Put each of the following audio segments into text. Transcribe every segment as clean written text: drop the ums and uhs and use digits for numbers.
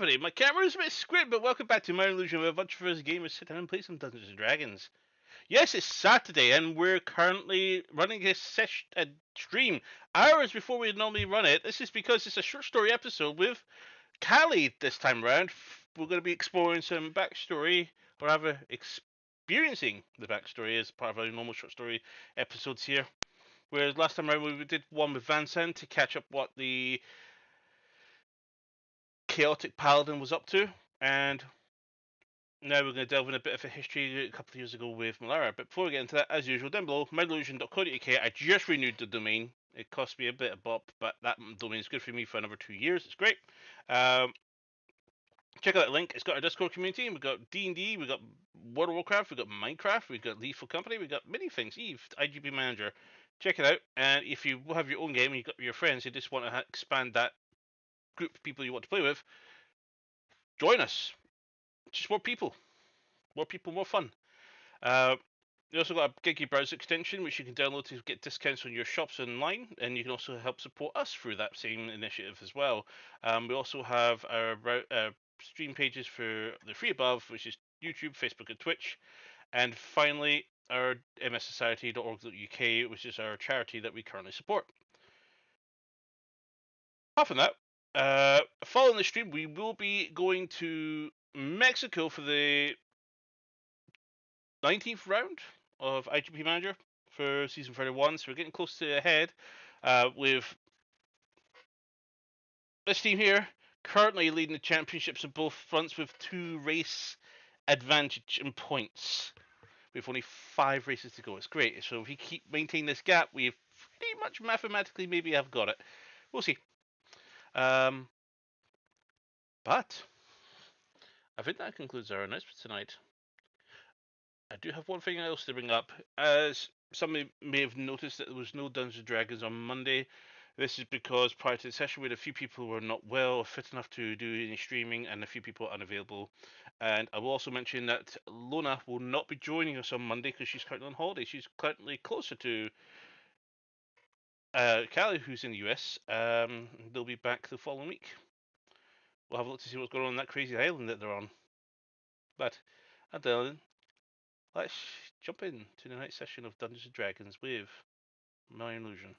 everybody, my camera is a bit squid, but welcome back to My Illusion, where a bunch of us gamers sit down and play some Dungeons and Dragons. Yes, it's Saturday, and we're currently running a stream hours before we normally run it. This is because it's a short story episode with Callie this time around. We're going to be exploring some backstory, or rather, experiencing the backstory as part of our normal short story episodes here. Whereas last time around we did one with Vincent to catch up what the chaotic paladin was up to, and now we're going to delve in a bit of a history a couple of years ago with Malara. But before we get into that, as usual, down below, mydelusion.co.uk. I just renewed the domain. It cost me a bit of bop, but that domain is good for me for another 2 years. It's great. Check out that link. It's got our Discord community. We've got D&D. We've got World of Warcraft. We've got Minecraft. We've got Lethal Company. We've got many things. Eve, IGB Manager. Check it out. And if you have your own game and you've got your friends who just want to expand that group of people you want to play with, join us. Just more people. More people, more fun. You also got a Giggy browser extension, which you can download to get discounts on your shops online, and you can also help support us through that same initiative as well. We also have our stream pages for the three above, which is YouTube, Facebook, and Twitch. And finally, our mssociety.org.uk, which is our charity that we currently support. Apart from that, following the stream, we will be going to Mexico for the 19th round of IGP Manager for season 31, so we're getting close to the head with this team here currently leading the championships on both fronts with 2 race advantage in points. We've only 5 races to go. It's great. So if we keep maintaining this gap, we pretty much mathematically maybe have got it. We'll see. But I think that concludes our announcement tonight. I do have one thing else to bring up. As some may have noticed that there was no Dungeons and Dragons on Monday. This is because prior to the session we had a few people who were not well or fit enough to do any streaming, and a few people unavailable. And I will also mention that Lona will not be joining us on Monday because she's currently on holiday. She's currently closer to Callie, who's in the US. They'll be back the following week. We'll have a look to see what's going on that crazy island that they're on. But until then, let's jump in to the next session of Dungeons and Dragons with My Illusion.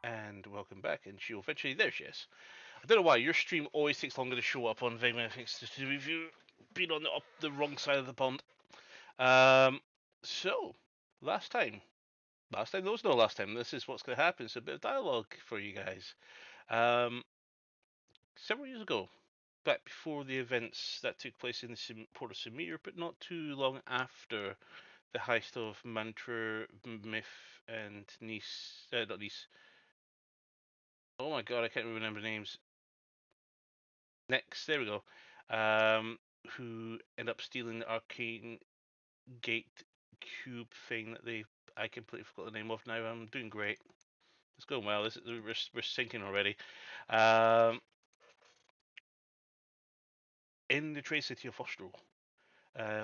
And welcome back, and she'll eventually, there she is. I don't know why, your stream always takes longer to show up on Vimeo, thanks to you being on the wrong side of the pond. So, last time there was no last time, this is what's going to happen, it's a bit of dialogue for you guys. Several years ago, back before the events that took place in the port of Samir, but not too long after the heist of Mantra, Myth, and Nice, not Nice. Oh my god, I can't remember names. Next, there we go. Who end up stealing the arcane gate cube thing that I completely forgot the name of now. I'm doing great. It's going well. We're sinking already. In the trade city of Ostro,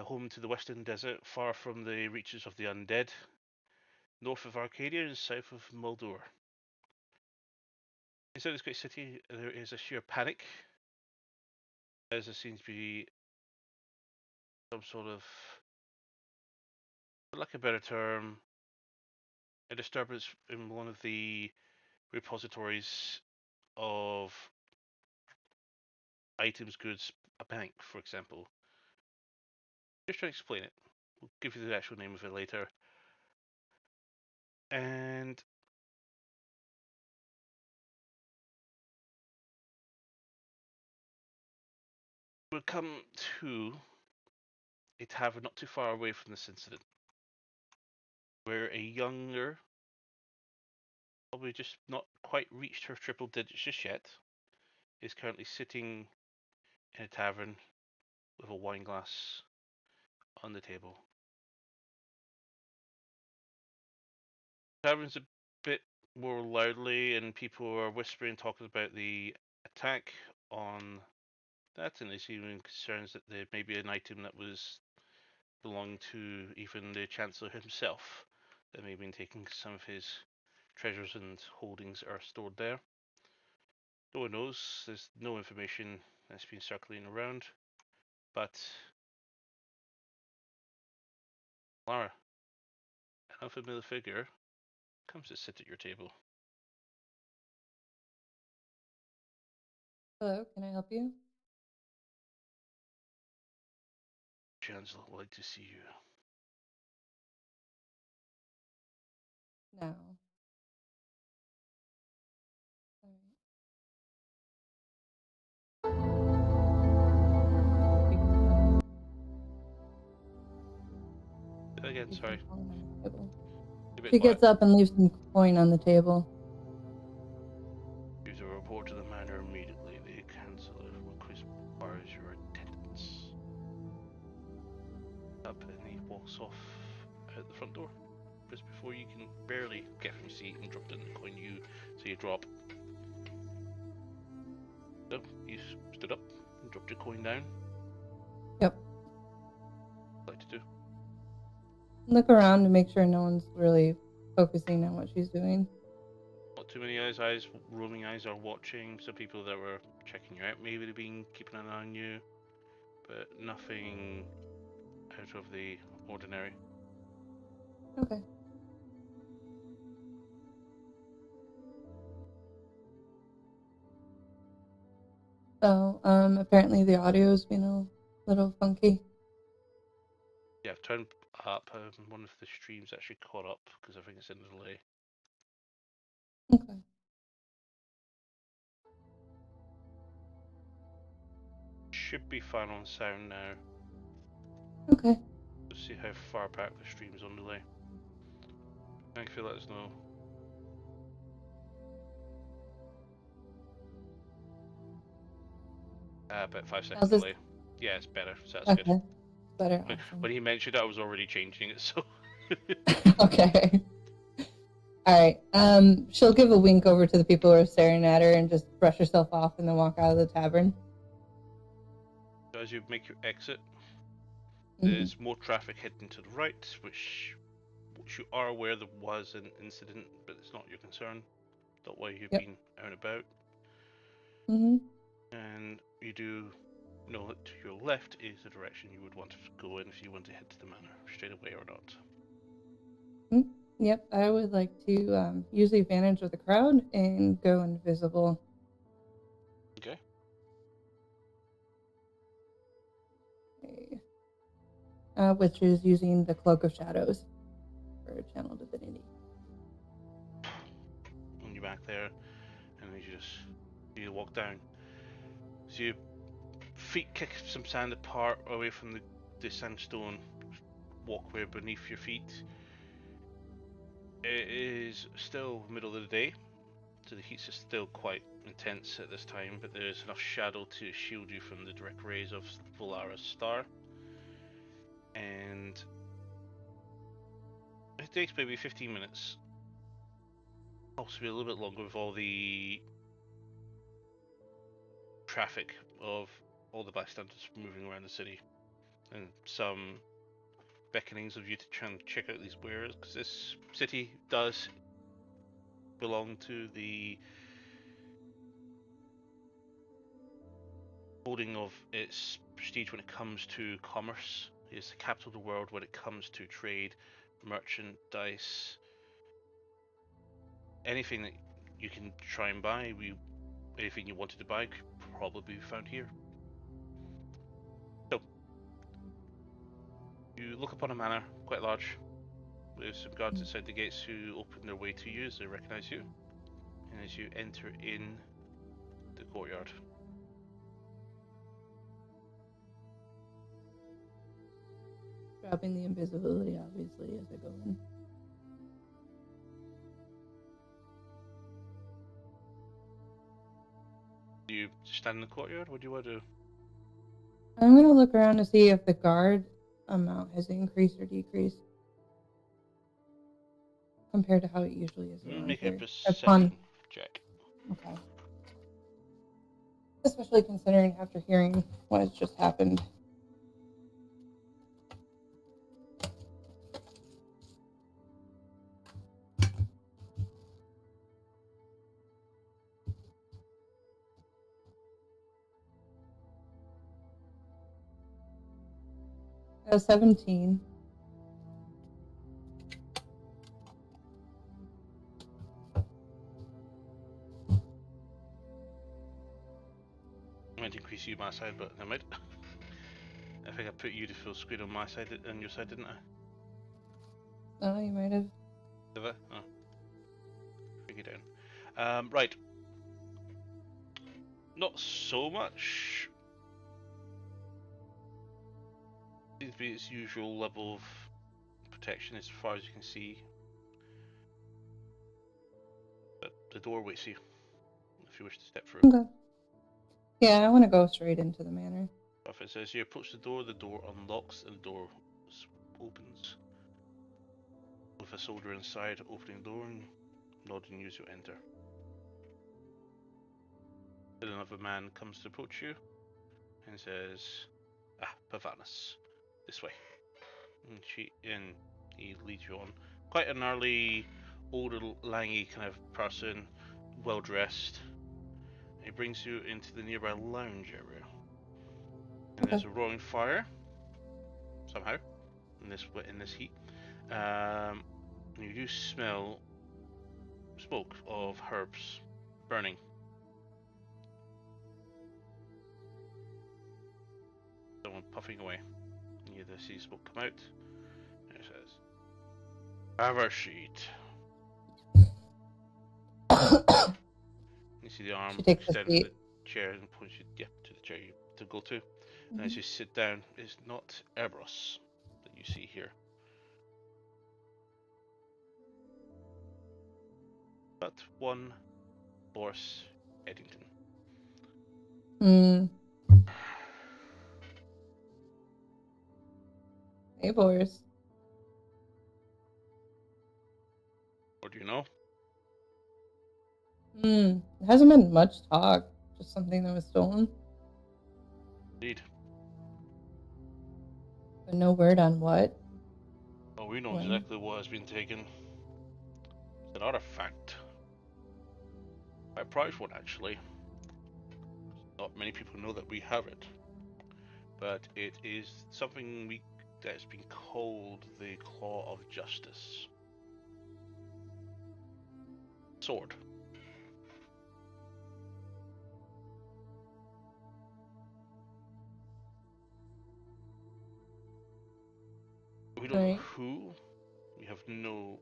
home to the western desert, far from the reaches of the undead, north of Arcadia and south of Muldur. Inside this great city, there is a sheer panic, as there seems to be some sort of, for lack of a better term, a disturbance in one of the repositories of items, goods, a bank, for example. Just try to explain it. We'll give you the actual name of it later. And we'll come to a tavern not too far away from this incident, where a younger, probably just not quite reached her triple digits just yet, is currently sitting in a tavern with a wine glass on the table. Tavern's a bit more loudly, and people are whispering, talking about the attack on that, and there's even concerns that there may be an item that was belonging to even the Chancellor himself that may have been taking some of his treasures and holdings are stored there. No one knows, there's no information that's been circulating around, but Lara, an unfamiliar figure, comes to sit at your table. Hello, can I help you? Chancellor would like to see you. No. Again, sorry. She gets up and leaves some coin on the table. Use a report to the manor immediately. The Chancellor requires your attendance. Up and he walks off out the front door. Just before you can barely get from your seat and drop down the coin, you drop. So you stood up and dropped your coin down. Yep. What would you like to do? Look around to make sure no one's really focusing on what she's doing. Not too many roaming eyes are watching. Some people that were checking you out, maybe they've been keeping an eye on you, but nothing out of the ordinary. Okay. So, apparently the audio's been a little funky. Yeah, I've turned up. One of the streams actually caught up because I think it's in a delay. Okay. Should be fine on sound now. Okay. Let's see how far back the stream's on delay. Thank you for letting us know. About 5 seconds delay. Yeah, it's better, so that's good. Better. Awesome. When he mentioned it, I was already changing it, so. Okay. All right. She'll give a wink over to the people who are staring at her and just brush herself off and then walk out of the tavern. So as you make your exit, there's more traffic heading to the right, which you are aware there was an incident, but it's not your concern. Not why you've been out and about. And you do know that to your left is the direction you would want to go in if you want to head to the manor straight away or not. Yep, I would like to use the advantage of the crowd and go invisible. Okay. Which is using the Cloak of Shadows for Channel Divinity. And you're back there, and you walk down. So your feet kick some sand apart away from the sandstone walkway beneath your feet. It is still middle of the day, so the heat's still quite intense at this time, but there is enough shadow to shield you from the direct rays of Volara's star. And it takes maybe 15 minutes, possibly a little bit longer with all the traffic of all the bystanders moving around the city, and some beckonings of you to try and check out these wares, because this city does belong to the holding of its prestige when it comes to commerce. It's the capital of the world when it comes to trade, merchandise, anything that you can try and buy. Anything you wanted to buy could probably be found here. You look upon a manor, quite large, with some guards inside the gates who open their way to you as they recognize you. And as you enter in the courtyard. Dropping the invisibility, obviously, as I go in. Do you stand in the courtyard? What do you want to do? I'm going to look around to see if the guard amount has increased or decreased compared to how it usually is around Make here. a perception check. Okay. Especially considering after hearing what has just happened. I was 17. I might increase you my side, but I might. I think I put you to full screen on my side, on your side, didn't I? Oh, you might have. Did I? Oh. Bring it down. Right. Not so much. Seems to be its usual level of protection as far as you can see. But the door waits you if you wish to step through. Okay. Yeah, I want to go straight into the manor. If it says you approach the door unlocks and the door opens. With a soldier inside opening the door and nodding you as you enter. Then another man comes to approach you and says, Pavanas, this way. And he leads you on. Quite a gnarly, older, langy kind of person, well dressed. He brings you into the nearby lounge area. And there's a roaring fire, somehow, in this heat. You do smell smoke of herbs burning. Someone puffing away. You see smoke come out. And it says, "Have a sheet." You see the arm reach down to the chair and push you to the chair to go to. And as you sit down, it's not Eros that you see here, but one Boris Eddington. Hey, Boris. What do you know? There hasn't been much talk. Just something that was stolen. Indeed. But no word on what. Oh, we know exactly what has been taken. It's an artifact. Quite a prized one, actually. Not many people know that we have it. But it is something that has been called the Claw of Justice. Sword. We don't know who. We have no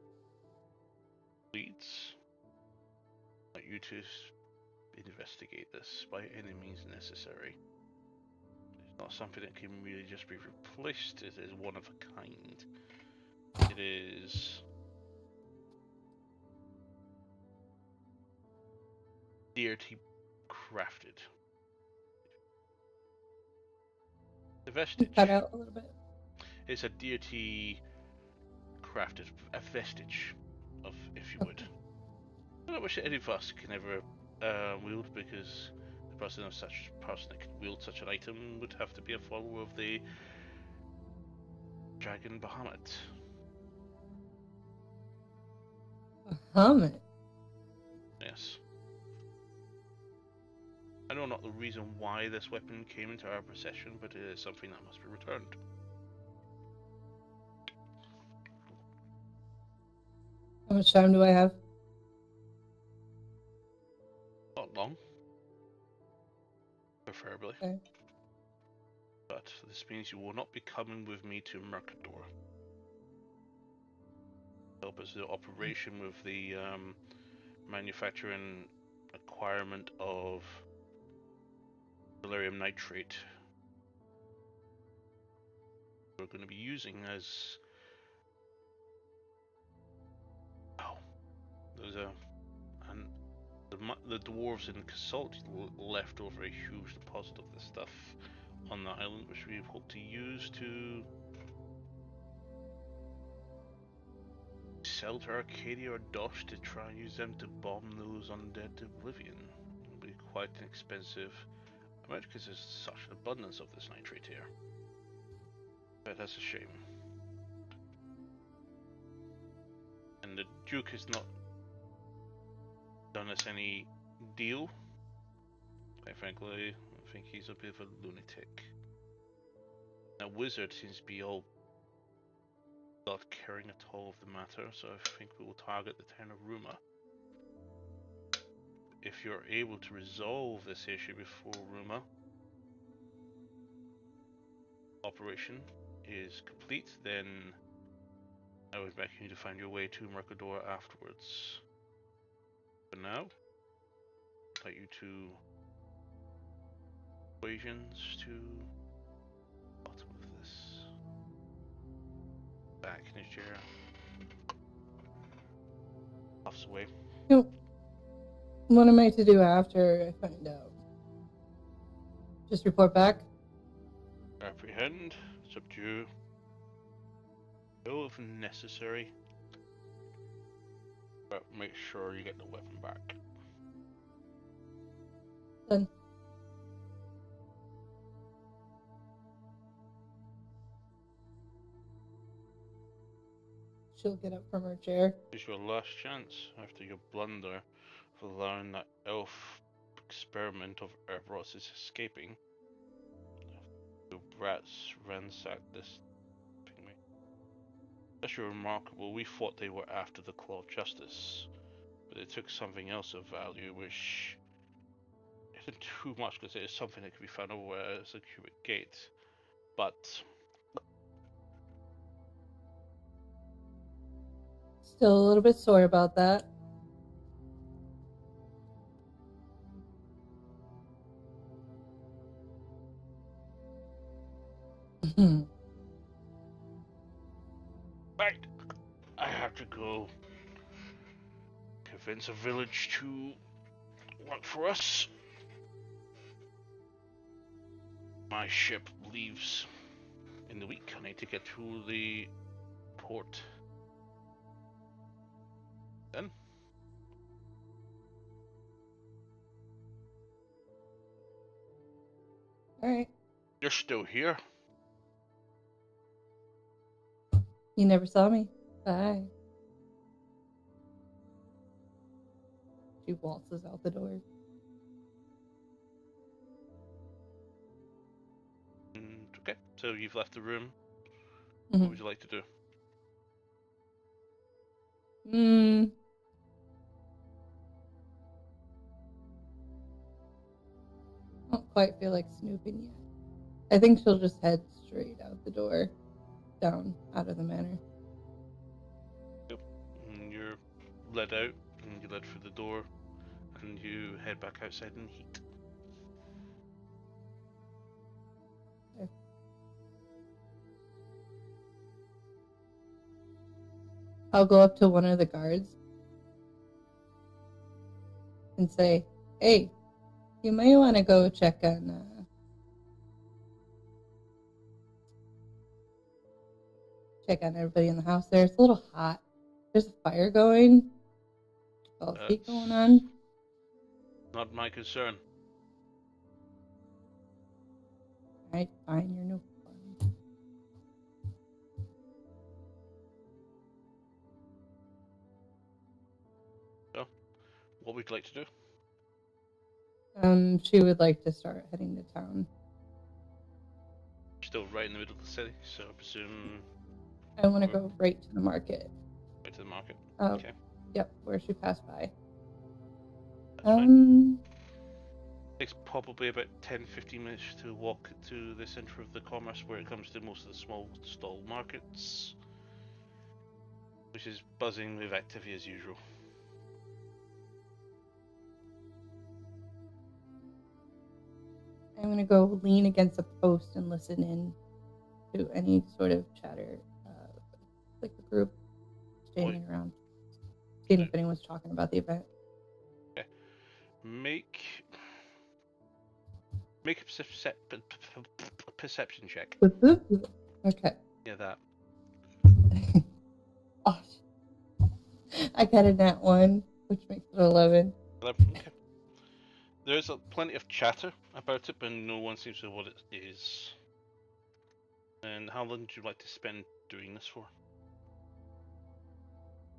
leads. I want you to investigate this by any means necessary. It's not something that can really just be replaced. It is one of a kind. It is deity crafted. The vestige. Cut out a little bit. It's a deity crafted, a vestige of, if you would. I don't wish any of us can ever wield, because the person that can wield such an item would have to be a follower of the dragon Bahamut. Bahamut? Yes. I know not the reason why this weapon came into our possession, but it is something that must be returned. How much time do I have? Not long. Preferably. Okay. but this means you will not be coming with me to Mercador. Help us the operation with the manufacturing acquirement of delirium nitrate. We're going to be using as there's and the dwarves in Casalt left over a huge deposit of this stuff on the island, which we hope to use to sell to Arcadia or Dosh to try and use them to bomb those undead to oblivion. It'll be quite an expensive amount because there's such an abundance of this nitrate here. But that's a shame. And the Duke has not done us any deal. Quite frankly, I think he's a bit of a lunatic. Now, Wizard seems to be all not caring at all of the matter, so I think we will target the town of Ruma. If you're able to resolve this issue before Ruma operation is complete, then I would recommend you to find your way to Mercador afterwards. For now, I'd like you to equations to bottom of this. Back in his chair. Puffs away. Yep. What am I to do after I find out? Just report back? Apprehend, subdue, kill if necessary, but make sure you get the weapon back. Done. She'll get up from her chair. It's your last chance after your blunder of allowing that elf experiment of Erebos escaping. The brats ransacked this pygmy. That's remarkable. We thought they were after the Claw of Justice, but they took something else of value, which isn't too much because it is something that can be found over as a cubic gate. But Still a little bit sore about that. right, I have to go convince a village to work for us. My ship leaves in the week. I need to get to the port. Then Alright. you're still here. You never saw me. Bye. She waltzes out the door. Okay, so you've left the room. Mm-hmm. What would you like to do? I don't quite feel like snooping yet. I think she'll just head straight out the door, down out of the manor. Yep. And you're led out, and you led through the door, and you head back outside in the heat. Okay. I'll go up to one of the guards and say, "Hey, you may want to go check on everybody in the house there. It's a little hot. There's a fire going. All heat going on." Not my concern. Alright, fine, you're no fun. So, what would you like to do? She would like to start heading to town. Still right in the middle of the city, so I presume. I want to go right to the market. Right to the market. Oh, Okay. yep, where she passed by. That's fine. Takes probably about 10-15 minutes to walk to the centre of the commerce where it comes to most of the small stall markets, which is buzzing with activity as usual. I'm gonna go lean against a post and listen in to any sort of chatter, like the group standing around, seeing if anyone's talking about the event. Okay. Make a perception check. Okay. Yeah, that. Oh, I got a nat 1, which makes it 11. 11. Okay. There's plenty of chatter about it, but no one seems to know what it is. And how long would you like to spend doing this for?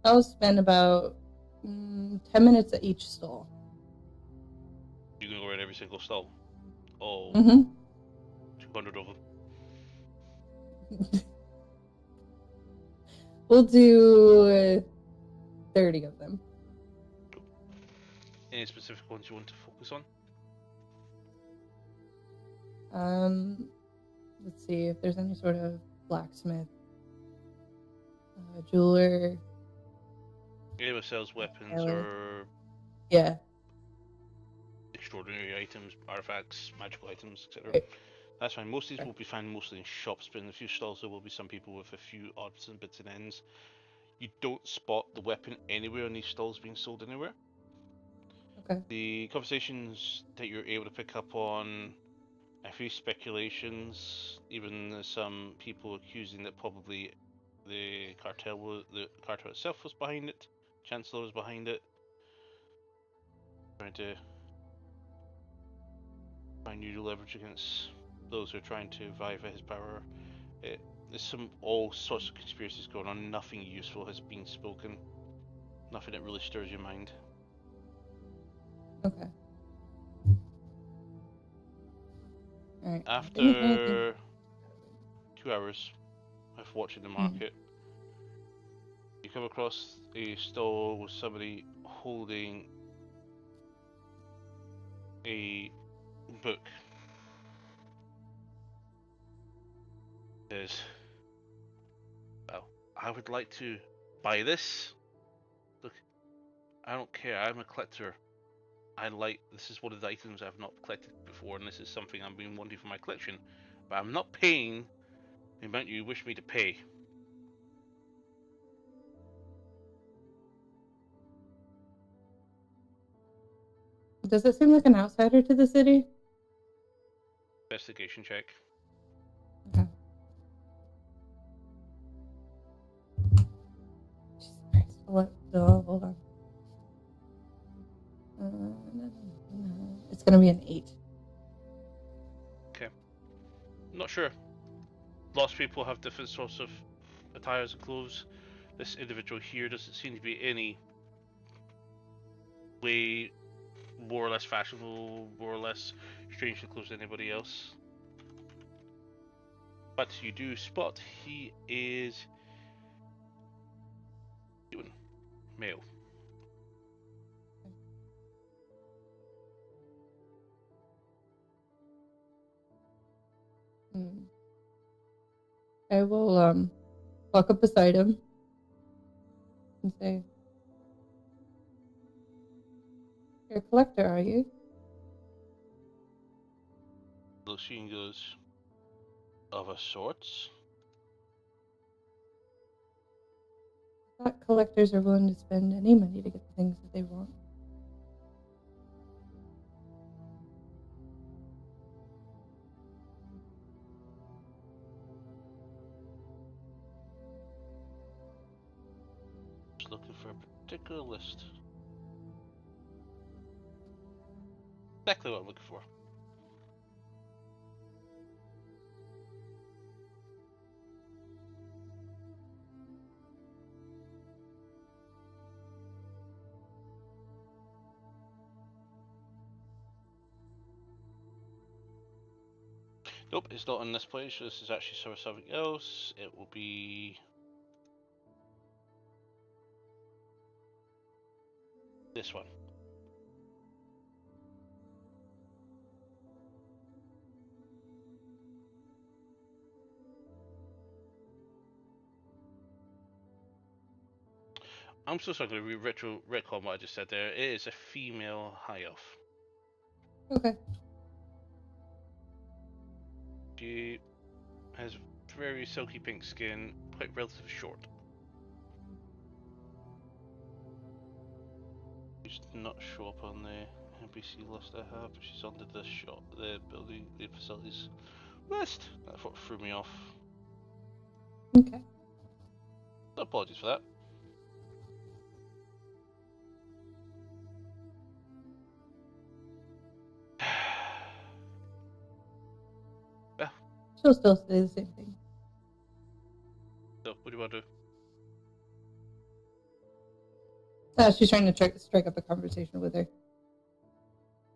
I'll spend about 10 minutes at each stall. You can go around every single stall. All 200 of them. We'll do 30 of them. Cool. Any specific ones you want to focus on? Let's see if there's any sort of blacksmith, jeweler. Anyone sells weapons or extraordinary items, artifacts, magical items, etc. Right. That's fine. Most of these will be found mostly in shops, but in a few stalls there will be some people with a few odds and bits and ends. You don't spot the weapon anywhere in these stalls being sold anywhere. Okay. The conversations that you're able to pick up on, a few speculations, even some people accusing that probably the cartel itself was behind it, Chancellor was behind it, trying to find new leverage against those who are trying to vie for his power. There's all sorts of conspiracies going on. Nothing useful has been spoken. Nothing that really stirs your mind. Okay. All right. After 2 hours of watching the market, you come across a stall with somebody holding a book. It says, well, I would like to buy this. Look, I don't care, I'm a collector. This is one of the items I've not collected before, and this is something I've been wanting for my collection. But I'm not paying the amount you wish me to pay. Does it seem like an outsider to the city? Investigation check. Okay. What? Hold on. It's gonna be an 8. Okay. Not sure. Lots of people have different sorts of attires and clothes. This individual here doesn't seem to be any way more or less fashionable, more or less strangely clothes than anybody else. But you do spot he is male. I will walk up beside him and say, "You're a collector, are you?" Looks and goes, of a sorts. I thought collectors are willing to spend any money to get the things that they want. Just looking for a particular list. Exactly what I'm looking for. Nope, it's not on this page. This is actually something else. It will be this one. I'm so sorry to retcon what I just said there. It is a female high elf. Okay. She has very silky pink skin, quite relatively short. She's not show up on the NPC list I have, but she's under the building, the facilities list. That's what threw me off. Okay. So apologies for that. Yeah. She'll still say the same thing. So what do you want to do? She's trying to strike up a conversation with her.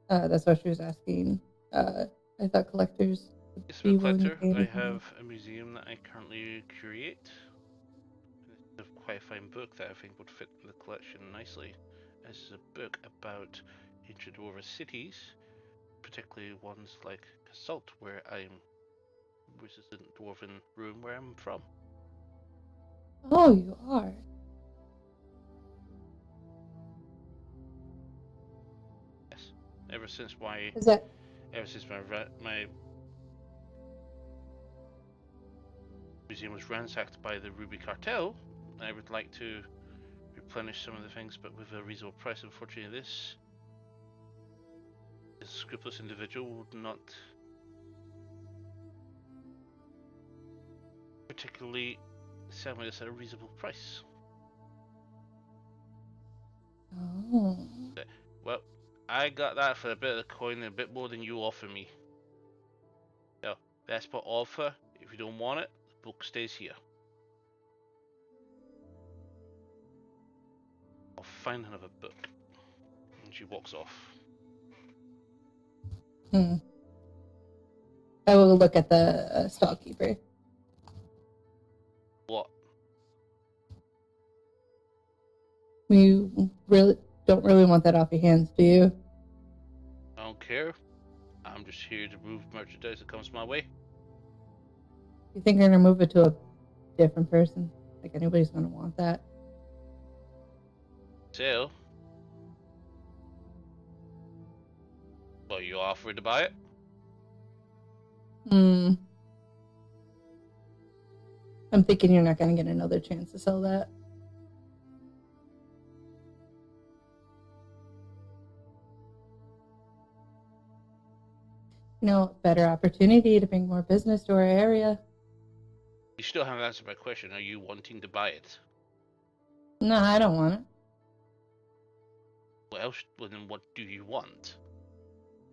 That's what she was asking. I thought collectors would Yes, be a willing to collector. pay I anything. have a museum that I currently curate. It's a quite a fine book that I think would fit the collection nicely. This is a book about ancient dwarven cities, particularly ones like Casalt, which is in dwarven ruin where I'm from. Oh, you are. Yes. Ever since Is that my museum was ransacked by the Ruby Cartel, I would like to replenish some of the things, but with a reasonable price. Unfortunately, this scrupulous individual would not particularly sell me this at a reasonable price. Oh. Well, I got that for a bit of the coin and a bit more than you offer me. So, that's what offer. If you don't want it, the book stays here. I'll find another book. And she walks off. I will look at the stallkeeper. What? You really don't really want that off your hands, do you? I don't care. I'm just here to move merchandise that comes my way. You think you're gonna move it to a different person? Like anybody's gonna want that? So, well, you offering to buy it? I'm thinking you're not gonna get another chance to sell that. You know, better opportunity to bring more business to our area. You still haven't answered my question. Are you wanting to buy it? No, I don't want it. Well, then what do you want?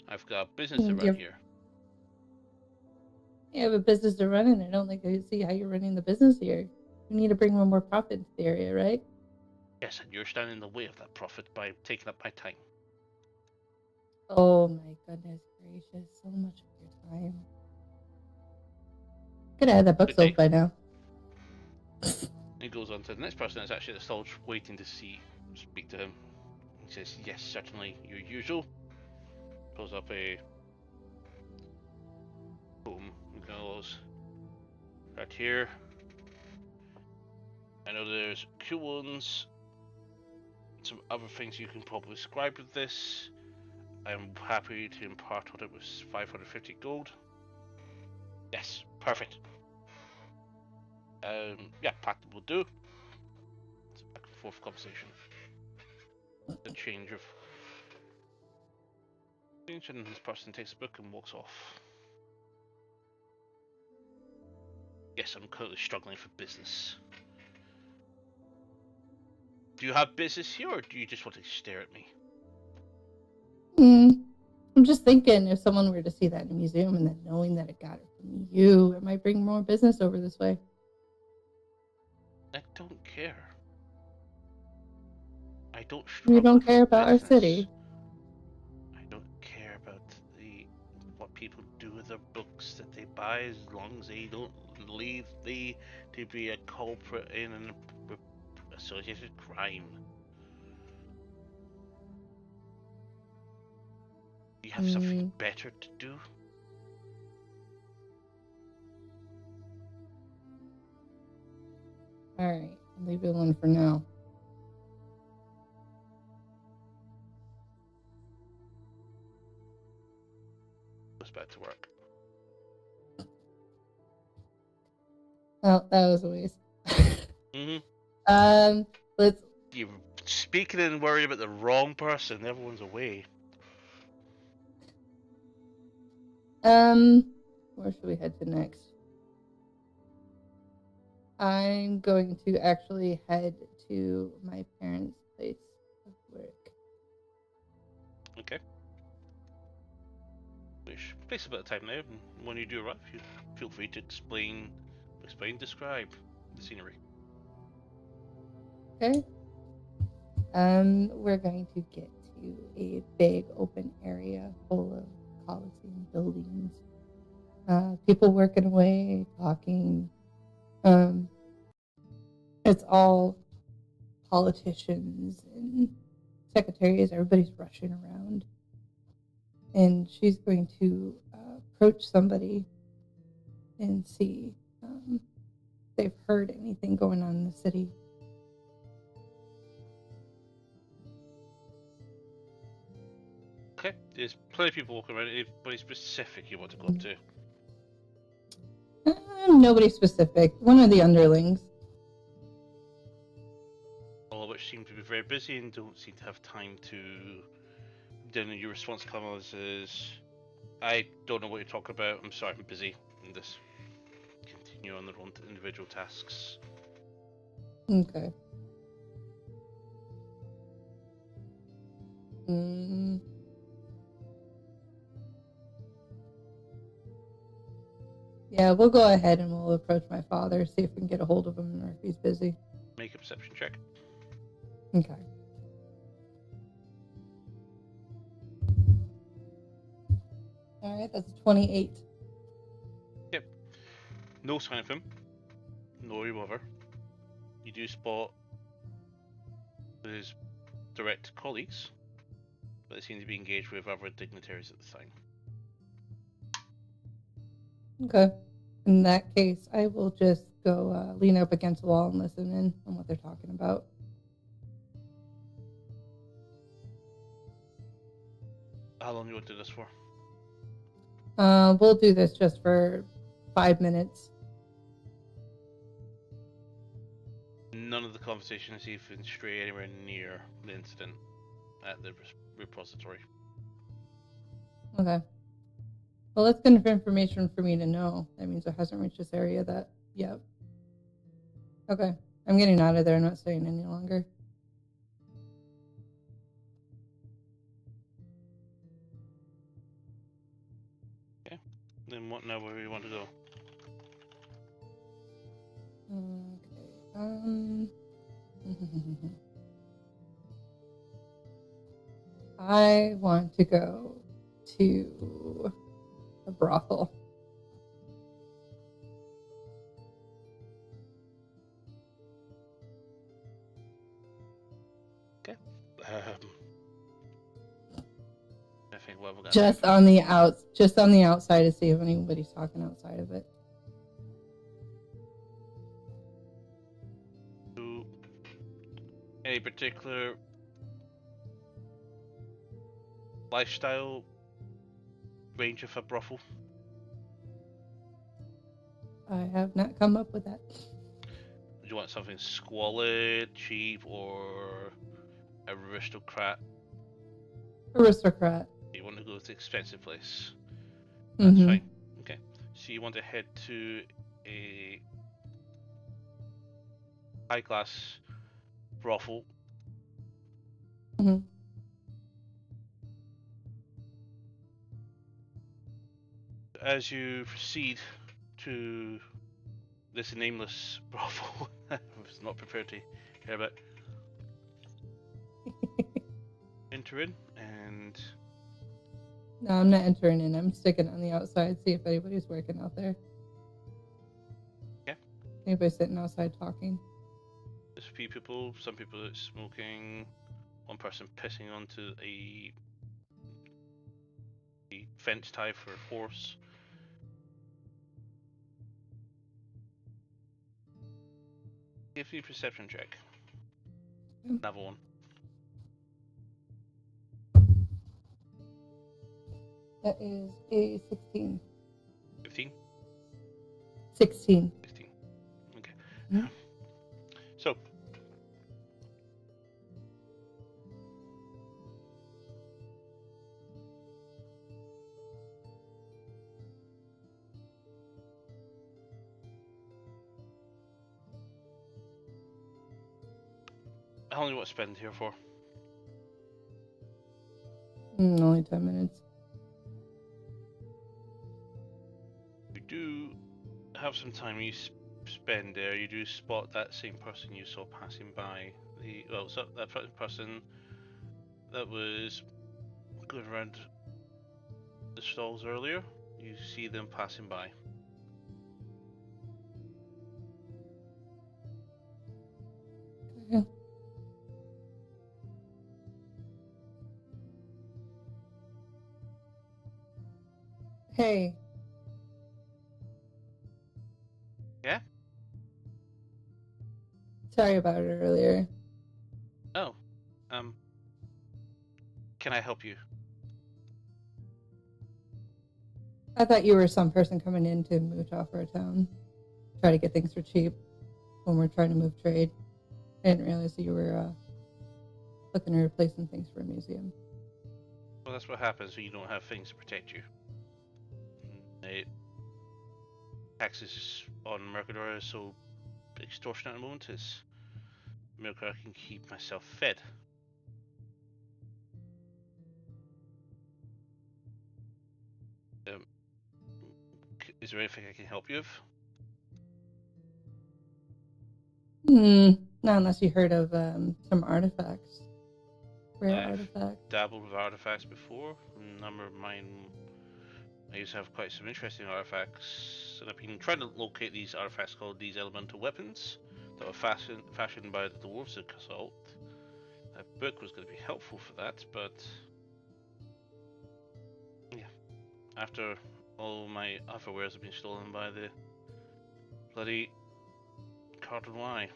I've got a business to run here. You have a business to run, and I don't like to see how you're running the business here. We need to bring more profit into the area, right? Yes, and you're standing in the way of that profit by taking up my time. Oh my goodness gracious, so much of your time. Could have had that book sold by now. He goes on to the next person that's actually at the stall waiting to speak to him. He says, yes, certainly, your usual. Pulls up a boom and goes, right here. I know there's cool ones, some other things you can probably describe with this. I'm happy to impart on it with 550 gold. Yes, perfect. Yeah, pact will do. It's a back and forth conversation. The change, and this person takes the book and walks off. Yes, I'm currently struggling for business. Do you have business here, or do you just want to stare at me? I'm just thinking if someone were to see that in a museum and then knowing that it got it from you, it might bring more business over this way. I don't care. I don't You don't for care about our business. city. I don't care about what people do with their books that they buy, as long as they don't leave to be a culprit in an associated crime. You have something better to do? Alright, I'll leave it alone for now. Well, that was a waste. Mm-hmm. Let's. You're speaking and worrying about the wrong person. Everyone's away. Where should we head to next? I'm going to actually head to my parents' place of work. Okay. We should place a bit of time now, and when you do arrive, you feel free to describe the scenery. Okay. We're going to get to a big open area full of Coliseum buildings. People working away, talking. It's all politicians and secretaries. Everybody's rushing around. And she's going to approach somebody and see if they've heard anything going on in the city. Okay, there's plenty of people walking around. Anybody specific you want to go up to? Nobody specific. One of the underlings. All of which seem to be very busy and don't seem to have time to. Then your response comes is, "I don't know what you're talking about. I'm sorry, I'm busy." And just continue on their own individual tasks. Okay. Yeah, we'll go ahead and we'll approach my father, see if we can get a hold of him or if he's busy. Make a perception check. Okay. All right, that's 28. Yep. No sign of him. No revolver. You do spot his direct colleagues, but they seem to be engaged with other dignitaries at the time. Okay. In that case, I will just go lean up against the wall and listen in on what they're talking about. How long do you want to do this for? We'll do this just for 5 minutes. None of the conversation is even stray anywhere near the incident at the repository. Okay. Well, that's good enough information for me to know. That means it hasn't reached this area that yet. Okay. I'm getting out of there. I'm not staying any longer. Okay. Then what now? Where do you want to go? Okay. I want to go to a brothel. Okay. I think what we're gonna Just do. on the outside to see if anybody's talking outside of it. So, any particular lifestyle range of a brothel? I have not come up with that. Do you want something squalid, cheap, or aristocrat? Aristocrat. You want to go to the expensive place? Mm-hmm. That's fine. Okay. So you want to head to a high-class brothel. Mm-hmm. As you proceed to this nameless brothel, I was not prepared to hear about. Enter in and. No, I'm not entering in. I'm sticking on the outside, see if anybody's working out there. Yeah. Anybody sitting outside talking? There's a few people, some people are smoking, one person pissing onto a fence tie for a horse. Give me a perception check. Another one. That is a 16. 15? 16. 16. Mhm. So, how long do you want to spend here for? Only 10 minutes. You do have some time you spend there. You do spot that same person you saw passing by. So that person that was going around the stalls earlier. You see them passing by. Yeah. Hey, Yeah? sorry about it earlier. Oh. Can I help you? I thought you were some person coming in to mooch off our town, try to get things for cheap when we're trying to move trade. I didn't realize that you were looking to replace some things for a museum. Well, that's what happens when you don't have things to protect you. Taxes on Mercador are so extortionate at the moment. It's Mercador I can keep myself fed. Um, is there anything I can help you with? Not unless you heard of some artifacts. Rare I've artifacts. dabbled with artifacts before. A number of mine, I used to have quite some interesting artifacts, and I've been trying to locate these artifacts called these elemental weapons that were fashioned by the dwarves of Casalt. That book was going to be helpful for that, but yeah, after all my other wares have been stolen by the bloody Cardinal Y,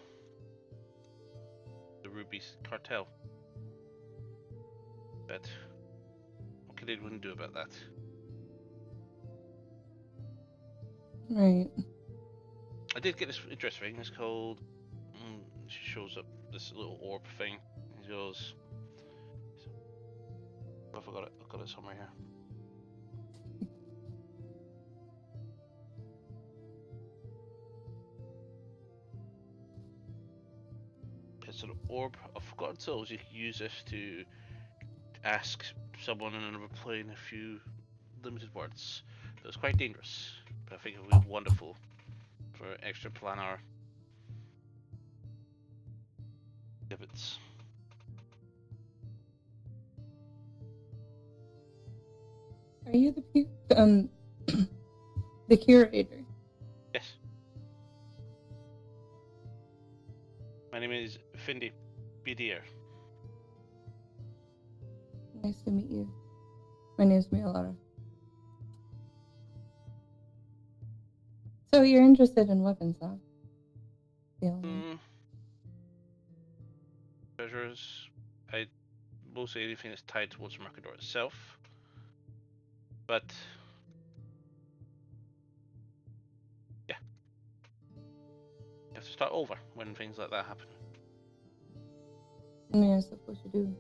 the Ruby's cartel. But what can anyone do about that? Right. I did get this interesting thing. It's called. She shows up this little orb thing. He goes. I forgot it. I've got it somewhere here. It's an orb of forgotten souls. You can use this to ask someone in another plane a few limited words. It's quite dangerous, but I think it would be wonderful for extra planar exhibits. Are you the curator? Yes, my name is Findy Bidier. Nice to meet you. My name's Mialara. So you're interested in weapons, huh? Mm, treasures. I mostly anything that's tied towards Mercador itself, but yeah, you have to start over when things like that happen. Yeah, I suppose you do.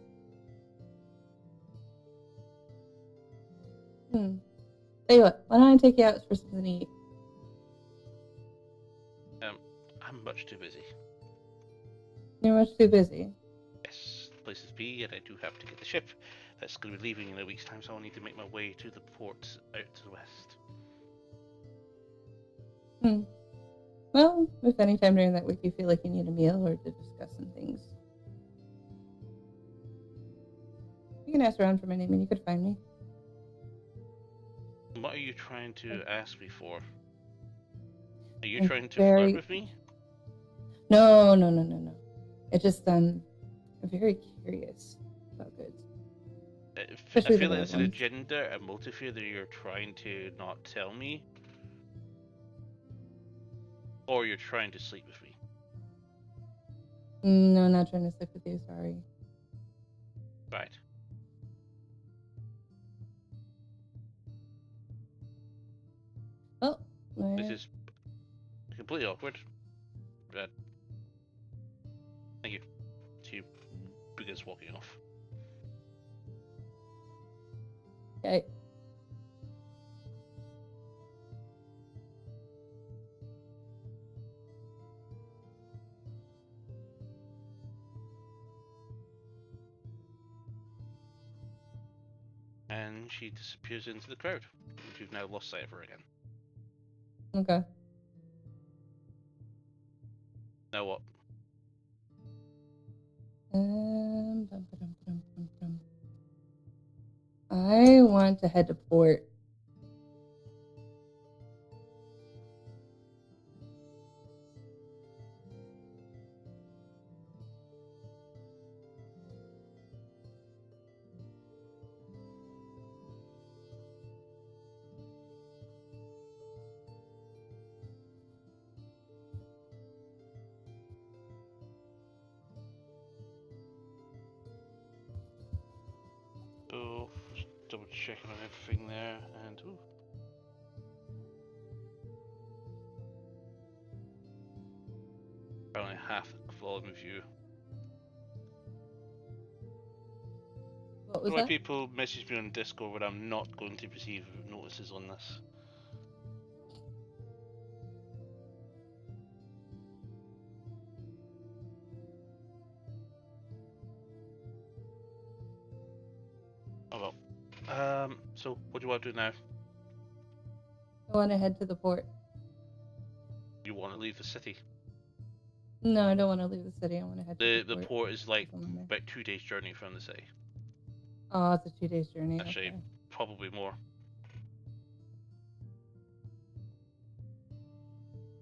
Tell you what, why don't I take you out for something to eat? I'm much too busy. You're much too busy. Yes, places to be, and I do have to get the ship that's going to be leaving in a week's time, so I'll need to make my way to the port out to the west. Well, if any time during that week you feel like you need a meal or to discuss some things, you can ask around for my name and you could find me. What are you trying to ask me for? Are you I'm trying to flirt very with me? no. It's just I'm very curious about goods, I especially the feel like rare there's an ones. agenda, a motive here that you're trying to not tell me, or you're trying to sleep with me. No, not trying to sleep with you. Sorry. Right. Oh, This is completely awkward. Thank you. She begins walking off. Okay. And she disappears into the crowd. You've now lost sight of her again. Okay. Now what? Dum, dum, dum, dum, dum, dum. I want to head to port. So, just double checking on everything there, and ooh. Apparently half the volume of you. What was Why that? people message me on Discord when I'm not going to receive notices on this? Oh well. So what do you want to do now? I want to head to the port. You want to leave the city? No, I don't want to leave the city. I want to head to The the port. port is like Someone there. about 2 days journey from the city. Oh, it's a 2 days journey. Actually, Okay. probably more.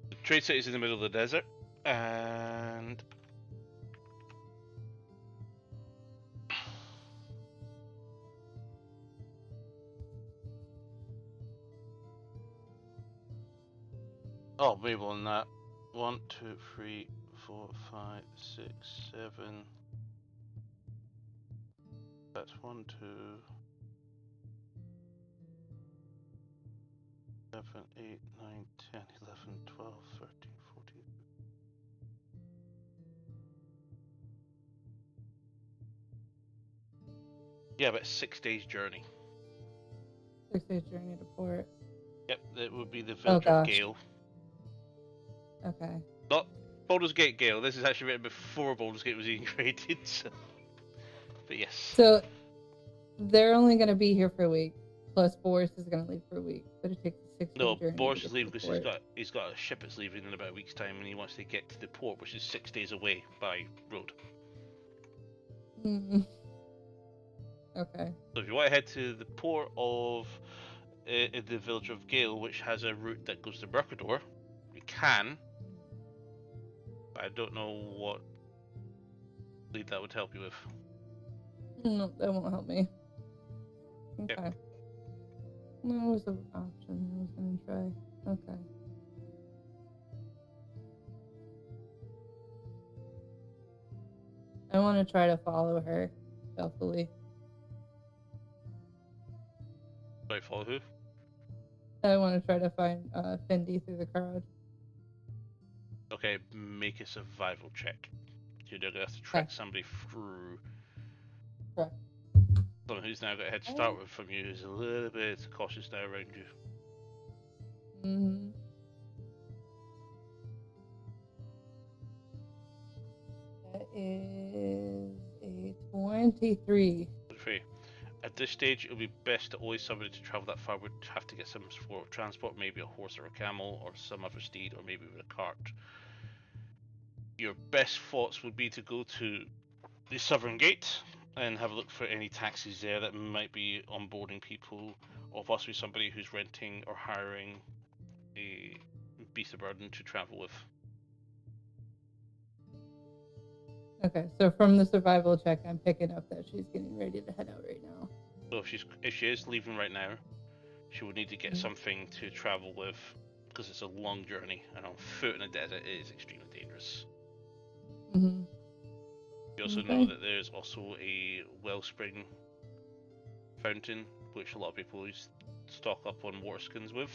The trade city is in the middle of the desert, and oh, maybe on that. 1, 2, 3, 4, 5, 6, 7. That's 1, 2, 7, 8, 9, 10, 11, 12, 13, 14. Yeah, about 6 days journey. 6 days journey to port. Yep, it would be the Oh, village of gosh. Gale. Okay. Not Baldur's Gate Gale. This is actually written before Baldur's Gate was even created. So. But yes. So they're only going to be here for a week. Plus, Boris is going to leave for a week. But it takes a 6-day No, journey. Boris to is get to leaving the because port. he's got a ship that's leaving in about a week's time, and he wants to get to the port, which is 6 days away by road. Mm. Okay. So if you want to head to the port of the village of Gale, which has a route that goes to Mercador, you can. But I don't know what lead that would help you with. No, that won't help me. Okay. Yep. That was an option I was going to try. Okay. I want to try to follow her stealthily. Sorry, follow who? I want to try to find Fendi through the crowd. Okay, make a survival check. You're gonna have to track somebody through. Correct. Someone who's now got a head start with from you is a little bit cautious now around you. Mm-hmm. That is a 23. At this stage, it would be best to always somebody to travel that far would have to get some sort of transport, maybe a horse or a camel or some other steed, or maybe with a cart. Your best thoughts would be to go to the Southern Gate and have a look for any taxis there that might be onboarding people, or possibly somebody who's renting or hiring a beast of burden to travel with. Okay, so from the survival check, I'm picking up that she's getting ready to head out right now. So if she is leaving right now, she would need to get something to travel with, because it's a long journey, and on foot in a desert it is extremely dangerous. Mm-hmm. You also know that there's also a wellspring fountain, which a lot of people stock up on water skins with.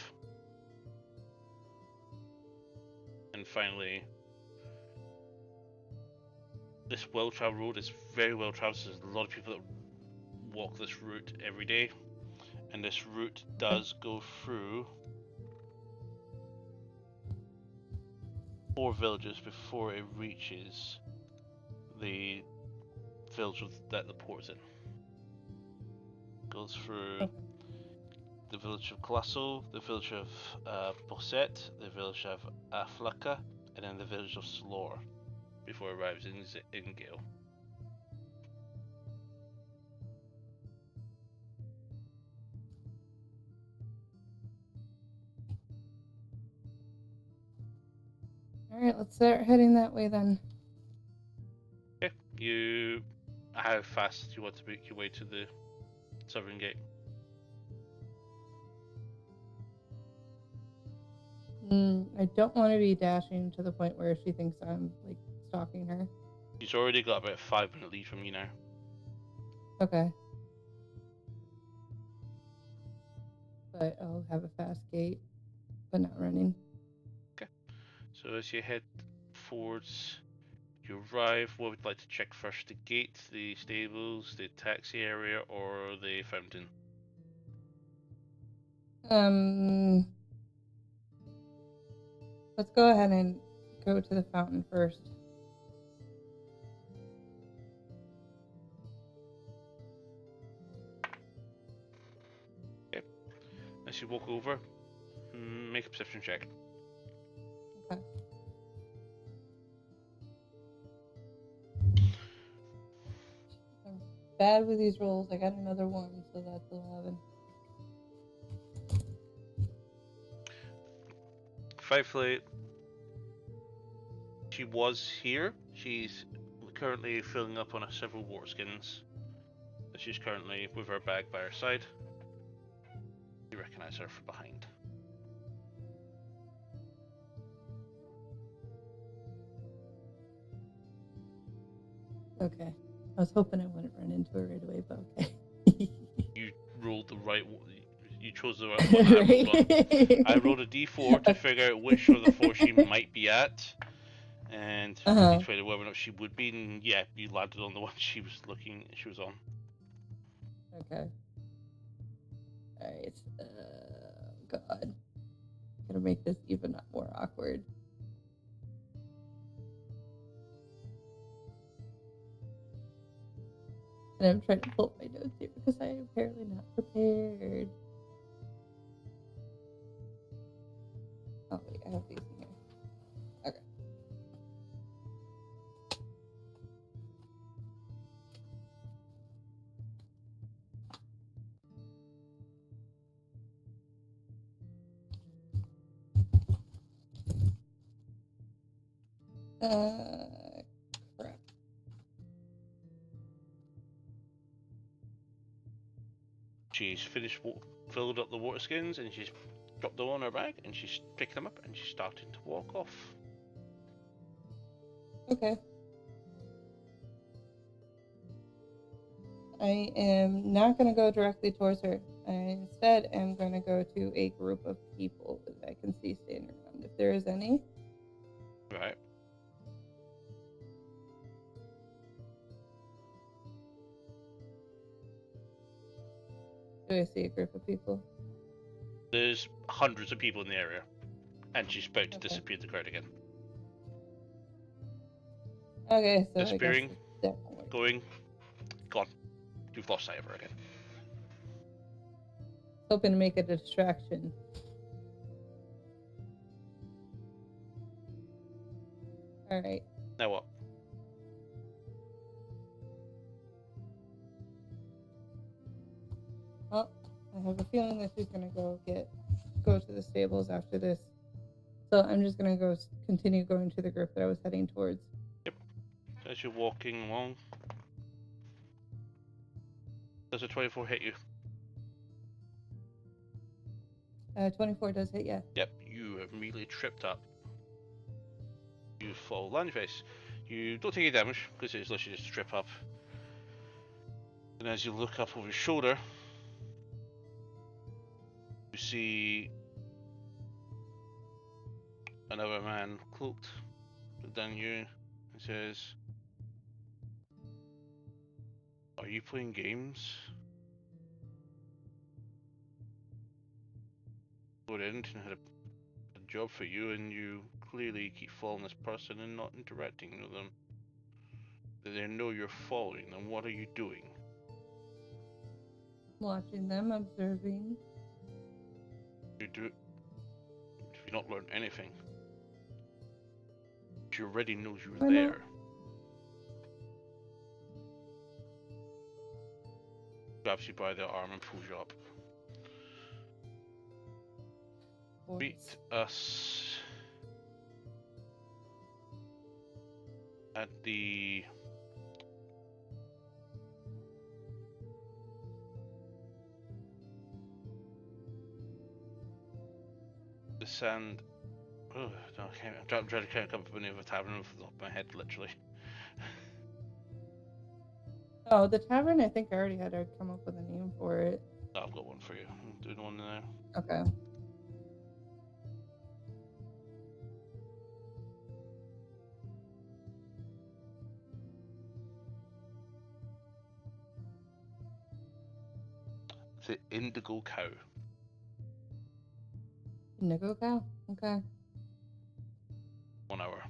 And finally, this well-traveled road is very well traveled. So there's a lot of people that walk this route every day, and this route does go through 4 villages before it reaches the village that the port's in. Goes through the village of Colasso, the village of Bosset, the village of Aflaka, and then the village of Slor before it arrives in Gale. Alright, let's start heading that way then. Okay, how fast do you want to make your way to the southern gate? I don't want to be dashing to the point where she thinks I'm like stalking her. She's already got about a 5-minute lead from you now. Okay. But I'll have a fast gait, but not running. Okay. So as you head forwards, you arrive. What would you like to check first? The gate, the stables, the taxi area, or the fountain? Let's go ahead and go to the fountain first. Okay. As you walk over, make a perception check. Okay. I'm bad with these rolls. I got another 1, so that's 11. 5 she was here. She's currently filling up on several water skins. She's currently with her bag by her side. You recognize her from behind. Okay. I was hoping I wouldn't run into her right away, but okay. You rolled the right one. You chose the right one. Right. I rolled a d4 to figure out which of the 4 she might be at, and decided whether or not she would be. And yeah, you landed on the one she was on. Okay. Alright. God. Gonna make this even more awkward. And I'm trying to pull up my notes here because I am apparently not prepared. Oh wait, I have these in here. Okay. Crap. She's finished filled up the water skins, and she's dropped them on her bag, and she's picking them up, and she's starting to walk off. Okay. I am not going to go directly towards her. I instead am going to go to a group of people that I can see standing around, if there is any. Right. Do I see a group of people? There's hundreds of people in the area, and she's about to disappear the crowd again. Okay, so disappearing, I guess it's going, gone. You've lost sight of her again. Hoping to make it a distraction. Alright. Now what? Well, I have a feeling that she's gonna go to the stables after this. So I'm just gonna continue going to the group that I was heading towards. Yep. As you're walking along, does a 24 hit you? 24 does hit, yeah. Yep. You have immediately tripped up. You fall land your face. You don't take any damage because it's literally just a trip up. And as you look up over your shoulder, you see another man cloaked down you and says, Are you playing games? Lord Eddington had a job for you, and you clearly keep following this person and not interacting with them. They know you're following them. What are you doing? Watching them, observing. You do. If you not learned anything, she already knows you're I know. there. Grabs you by the arm and pulls you up. Meet us at the sand. Oh, no, I can't. I'm trying to come up with the name of a tavern off the top of my head, literally. Oh, the tavern, I think I already had to come up with a name for it. Oh, I've got one for you. I'm doing one now. Okay. It's the Indigo Cow. Indigo Cow? Okay. 1 hour.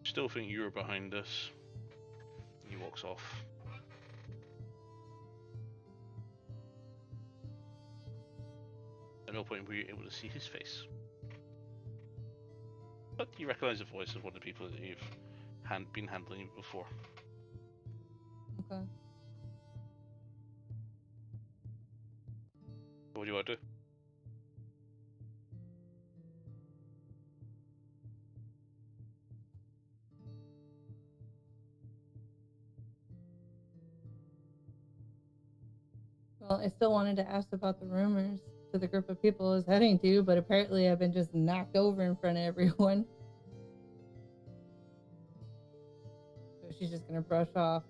Still think you were behind this. He walks off. At no point were you able to see his face. But you recognize the voice of one of the people that you've been handling before. Okay. What do you want to do? Well, I still wanted to ask about the rumors to the group of people I was heading to, but apparently I've been just knocked over in front of everyone. So she's just gonna brush off.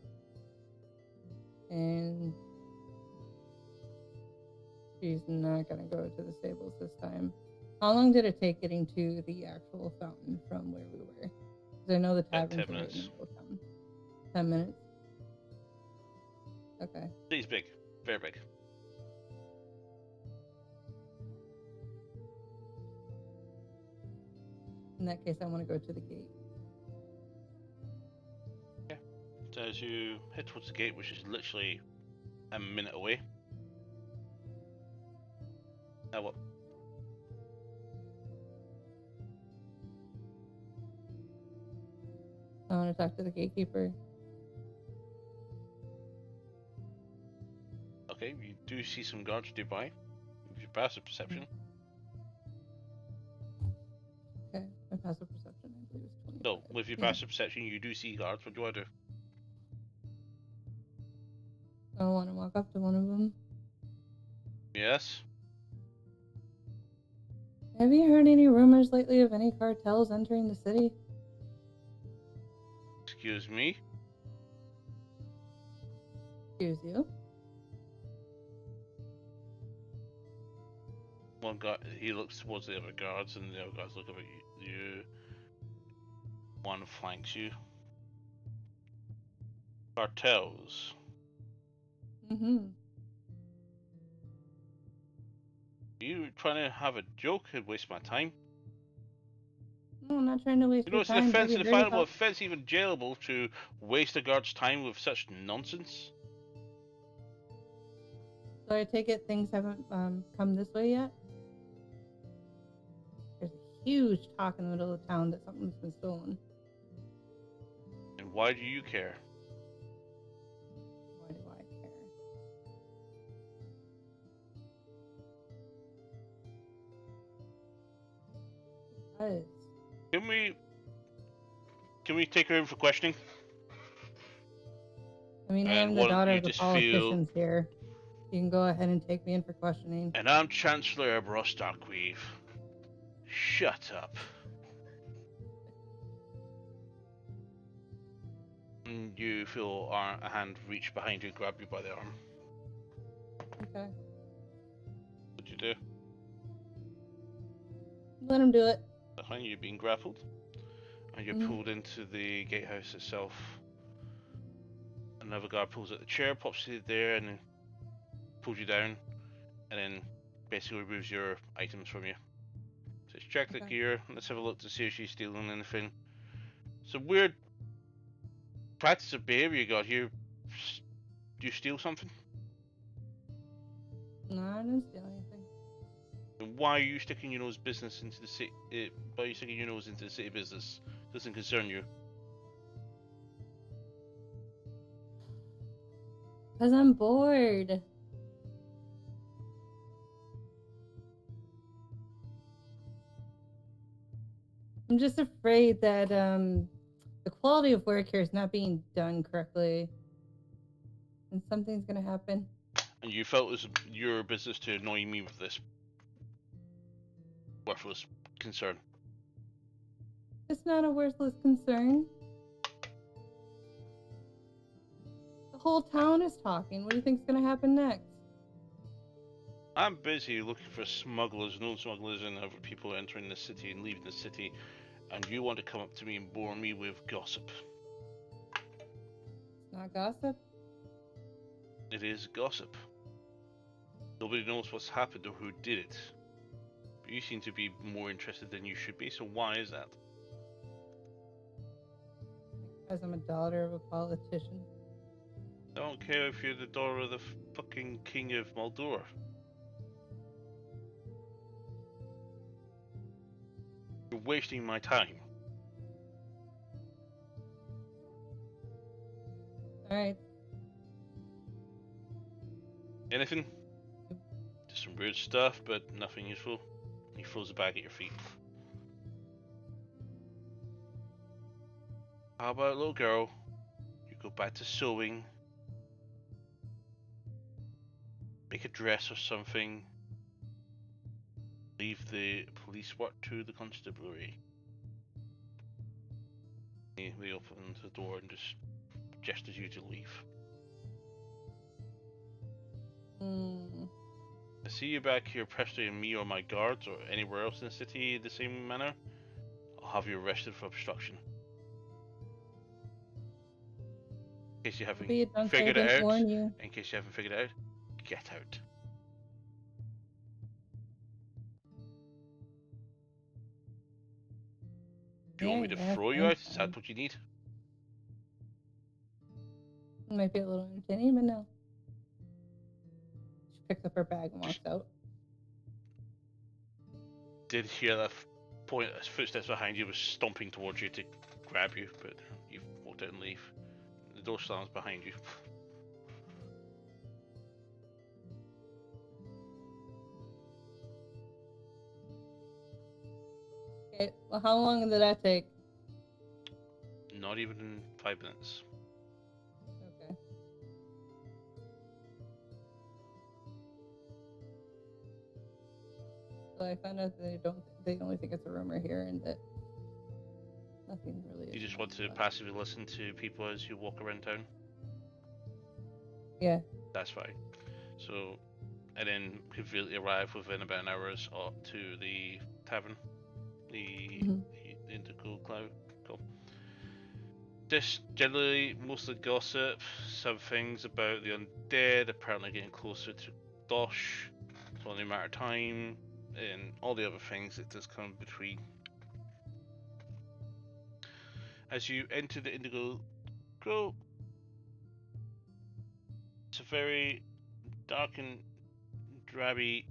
And she's not gonna go to the stables this time. How long did it take getting to the actual fountain from where we were? Because I know the About tavern's 10 right in the minutes. middle of town. 10 minutes? Okay. He's big. Very big. In that case, I want to go to the gate. Yeah. So as you head towards the gate, which is literally a minute away. What? I want to talk to the gatekeeper. Okay, you do see some guards nearby. With your passive perception. Okay, my passive perception, I believe, is 25. So, with your passive perception, you do see guards. What do you want to do? I want to walk up to one of them. Yes? Have you heard any rumors lately of any cartels entering the city? Excuse me? Excuse you? One guy, he looks towards the other guards, and the other guards look up at you. One flanks you. Cartels. Mm-hmm. Are you trying to have a joke and waste my time? No, I'm not trying to waste You know, your it's an time. offense, Have and you heard definable about... offense, even jailable, to waste a guard's time with such nonsense. So I take it things haven't come this way yet? There's a huge talk in the middle of town that something's been stolen. And why do you care? Why do I care? Because... Can we take her in for questioning? I mean, I And am the why don't daughter you of the just politicians here. You can go ahead and take me in for questioning. And I'm Chancellor Brostarqueeve. Shut up. And you feel a hand reach behind you and grab you by the arm. Okay. What'd you do? Let him do it. Behind you being grappled. and you're pulled into the gatehouse itself. Another guard pulls out the chair, pops you there, and then pulls you down, and then basically removes your items from you. Says, check the gear. Let's have a look to see if she's stealing anything. Some weird practice of behavior you got here. Do you steal something? No, I didn't steal anything. And why are you sticking your nose business into the city? Why are you sticking your nose into the city business? Doesn't concern you. Because I'm bored. I'm just afraid that the quality of work here is not being done correctly. And something's going to happen. And you felt it was your business to annoy me with this worthless concern. It's not a worthless concern. The whole town is talking. What do you think's going to happen next? I'm busy looking for smugglers, known smugglers, and other people entering the city and leaving the city, and you want to come up to me and bore me with gossip. It's not gossip. It is gossip. Nobody knows what's happened or who did it. But you seem to be more interested than you should be, so why is that? Because I'm a daughter of a politician. I don't care if you're the daughter of the fucking king of Moldor. You're wasting my time. Alright. Anything? Just some weird stuff, but nothing useful. He throws a bag at your feet. How about, little girl? You go back to sewing. Make a dress or something. Leave the police work to the constabulary. They open the door and just gestures you to leave. I see you back here pestering me or my guards or anywhere else in the city the same manner. I'll have you arrested for obstruction. In case you haven't figured it out. In case you haven't figured it out, get out. Do you want me to throw you out? Is that what you need? It might be a little entertaining, but no. She picks up her bag and walks out. Did hear that point as footsteps behind you was stomping towards you to grab you, but you walked out and leave. The door slams behind you. Okay, well, how long did that take? Not even 5 minutes. Okay. So I found out that they only think it's a rumor here and that nothing really. You just want to passively listen to people as you walk around town? Yeah. That's fine. So, and then conveniently arrive within about an hour to the tavern. The Indigo Cloud. Cool. Just generally, mostly gossip, some things about the undead apparently getting closer to Dosh. It's only a matter of time, and all the other things that just come between. As you enter the Indigo Grove, it's a very dark and drabby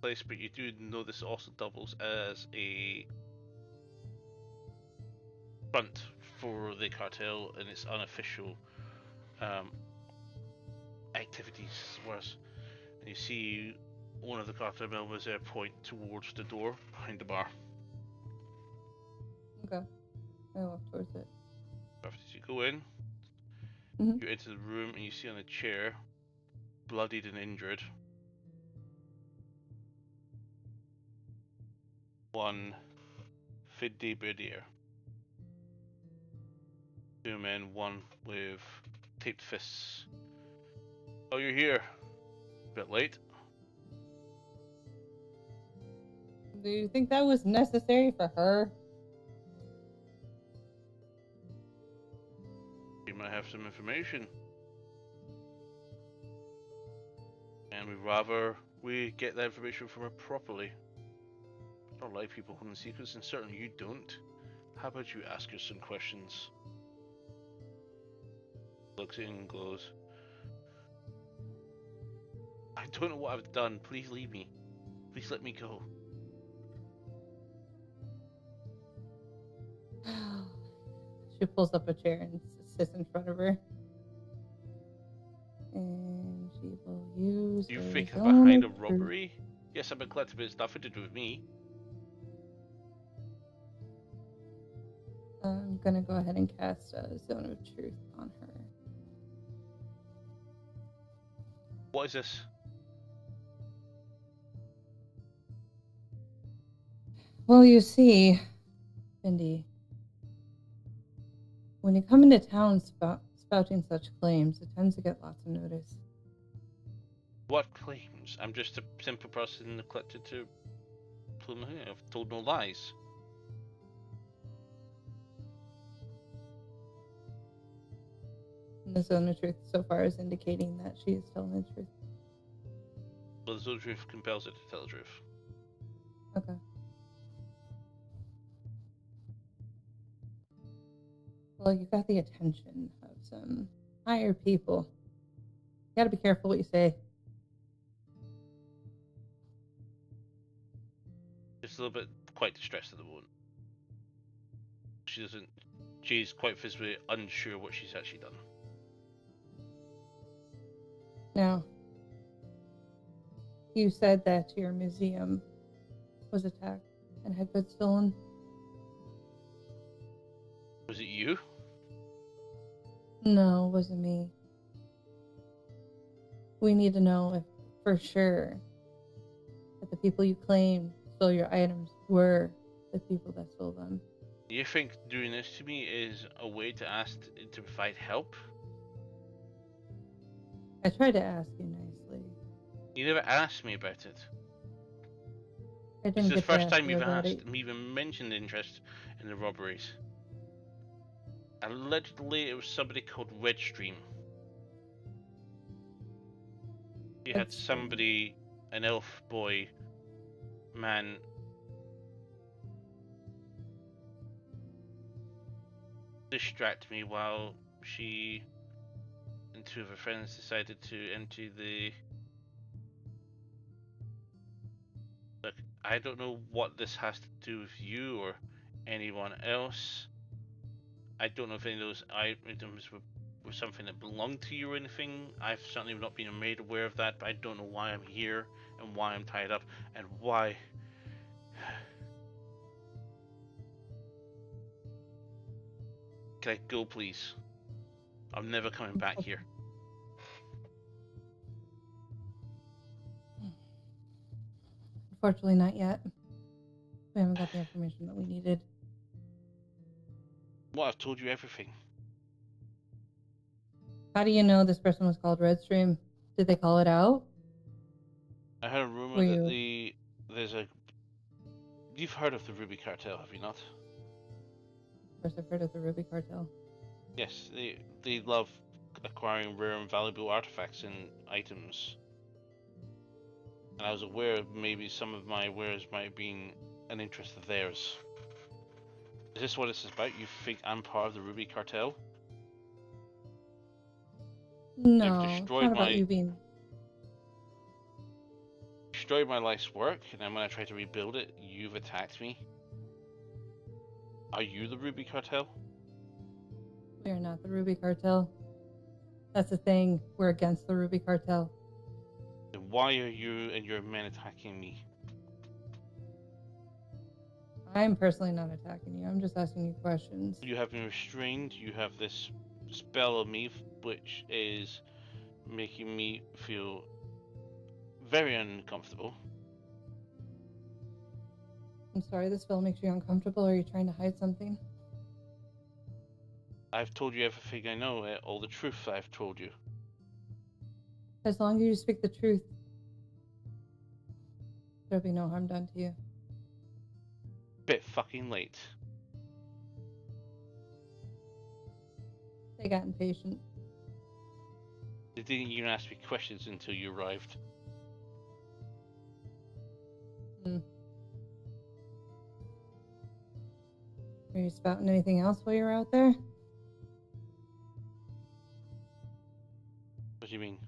place, but you do know this also doubles as a front for the cartel and its unofficial activities. Whereas, and you see one of the cartel members there point towards the door behind the bar. Okay. I walk towards it. After you go in, you enter the room and you see on a chair, bloodied and injured, one Fiddy Bradier. Two men, one with taped fists. Oh, you're here. A bit late. Do you think that was necessary for her? You might have some information. And we'd rather we get that information from her properly. I don't like people holding secrets, and certainly you don't. How about you ask her some questions? Looks in and goes, I don't know what I've done. Please leave me. Please let me go. She pulls up a chair and sits in front of her. And she will use You her think I'm zone behind a of truth. robbery? Yes, I'm a collector, but it's nothing to do with me. I'm gonna go ahead and cast a zone of truth on her. What is this? Well, you see, Bindi, when you come into town spouting such claims, it tends to get lots of notice. What claims? I'm just a simple person in the collector to I've told no lies. And the zone of truth so far is indicating that she is telling the truth. Well, the zone of truth compels it to tell the truth. Okay. Well, you got the attention of some higher people. You gotta be careful what you say. Just a little bit quite distressed at the moment. She's quite physically unsure what she's actually done. Now, you said that your museum was attacked and had goods stolen. Was it you? No, it wasn't me. We need to know if for sure that the people you claim stole your items were the people that stole them. Do you think doing this to me is a way to ask to provide help? I tried to ask you nicely. You never asked me about it. I This didn't is the get to first ask time you you've about asked it. and even mentioned interest in the robberies. Allegedly, it was somebody called Redstream. He had somebody, an elf boy, man, distract me while she and two of her friends decided to enter the... Look, I don't know what this has to do with you or anyone else. I don't know if any of those items were something that belonged to you or anything. I've certainly not been made aware of that, but I don't know why I'm here and why I'm tied up and why. Can I go, please? I'm never coming back here. Unfortunately, not yet. We haven't got the information that we needed. Well, I've told you everything. How do you know this person was called Redstream? Did they call it out? I heard a rumor Were that you? there's a... You've heard of the Ruby Cartel, have you not? Of course, I've heard of the Ruby Cartel. Yes, they love acquiring rare and valuable artifacts and items. And I was aware of maybe some of my wares might have been an interest of theirs. Is this what this is about? You think I'm part of the Ruby Cartel? No, it's not about you being. Destroyed my life's work, and then when I try to rebuild it, you've attacked me. Are you the Ruby Cartel? We are not the Ruby Cartel. That's the thing. We're against the Ruby Cartel. Then why are you and your men attacking me? I'm personally not attacking you. I'm just asking you questions. You have been restrained. You have this spell on me, which is making me feel very uncomfortable. I'm sorry this spell makes you uncomfortable. Are you trying to hide something? I've told you everything I know, all the truth I've told you. As long as you speak the truth, there'll be no harm done to you. Bit fucking late. They got impatient. They didn't even ask me questions until you arrived. Hmm. Are you spouting anything else while you're out there? What do you mean?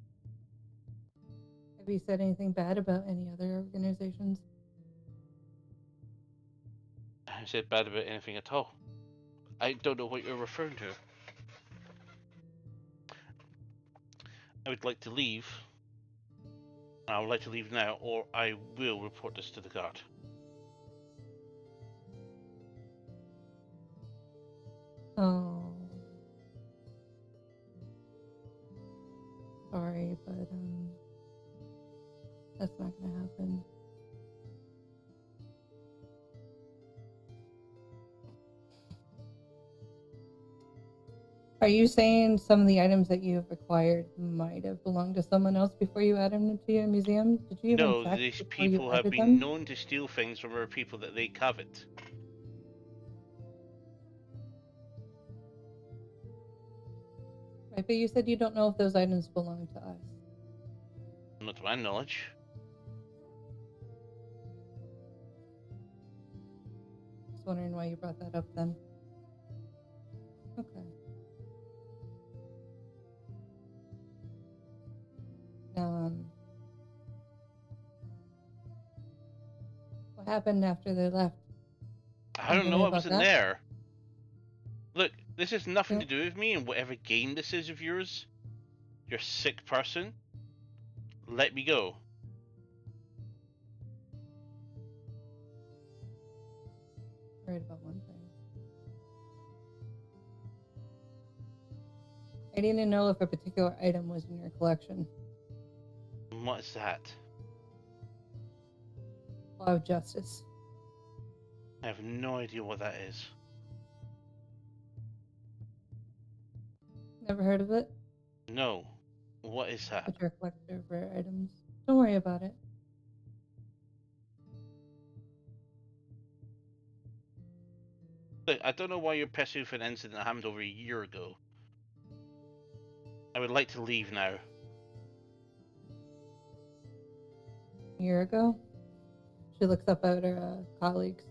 Have you said anything bad about any other organizations? I haven't said bad about anything at all. I don't know what you're referring to. I would like to leave. I would like to leave now, or I will report this to the guard. Oh. Sorry, but that's not gonna happen. Are you saying some of the items that you have acquired might have belonged to someone else before you added them to your museum? Did you even No, check these before you people have added been them? known to steal things from other people that they covet. Right, but you said you don't know if those items belong to us. Not to my knowledge. Just wondering why you brought that up then. Okay. Now, what happened after they left? I Can you don't tell know, me I about wasn't that? there. Look, this has nothing Yeah. to do with me, and whatever game this is of yours, you're a sick person. Let me go. Worried about one thing. I didn't know if a particular item was in your collection. And what is that? Law of Justice. I have no idea what that is. Never heard of it? No. What is that? But you're a collector of rare items. Don't worry about it. Look, I don't know why you're pissed with an incident that happened over a year ago. I would like to leave now. A year ago? She looks up at her colleagues.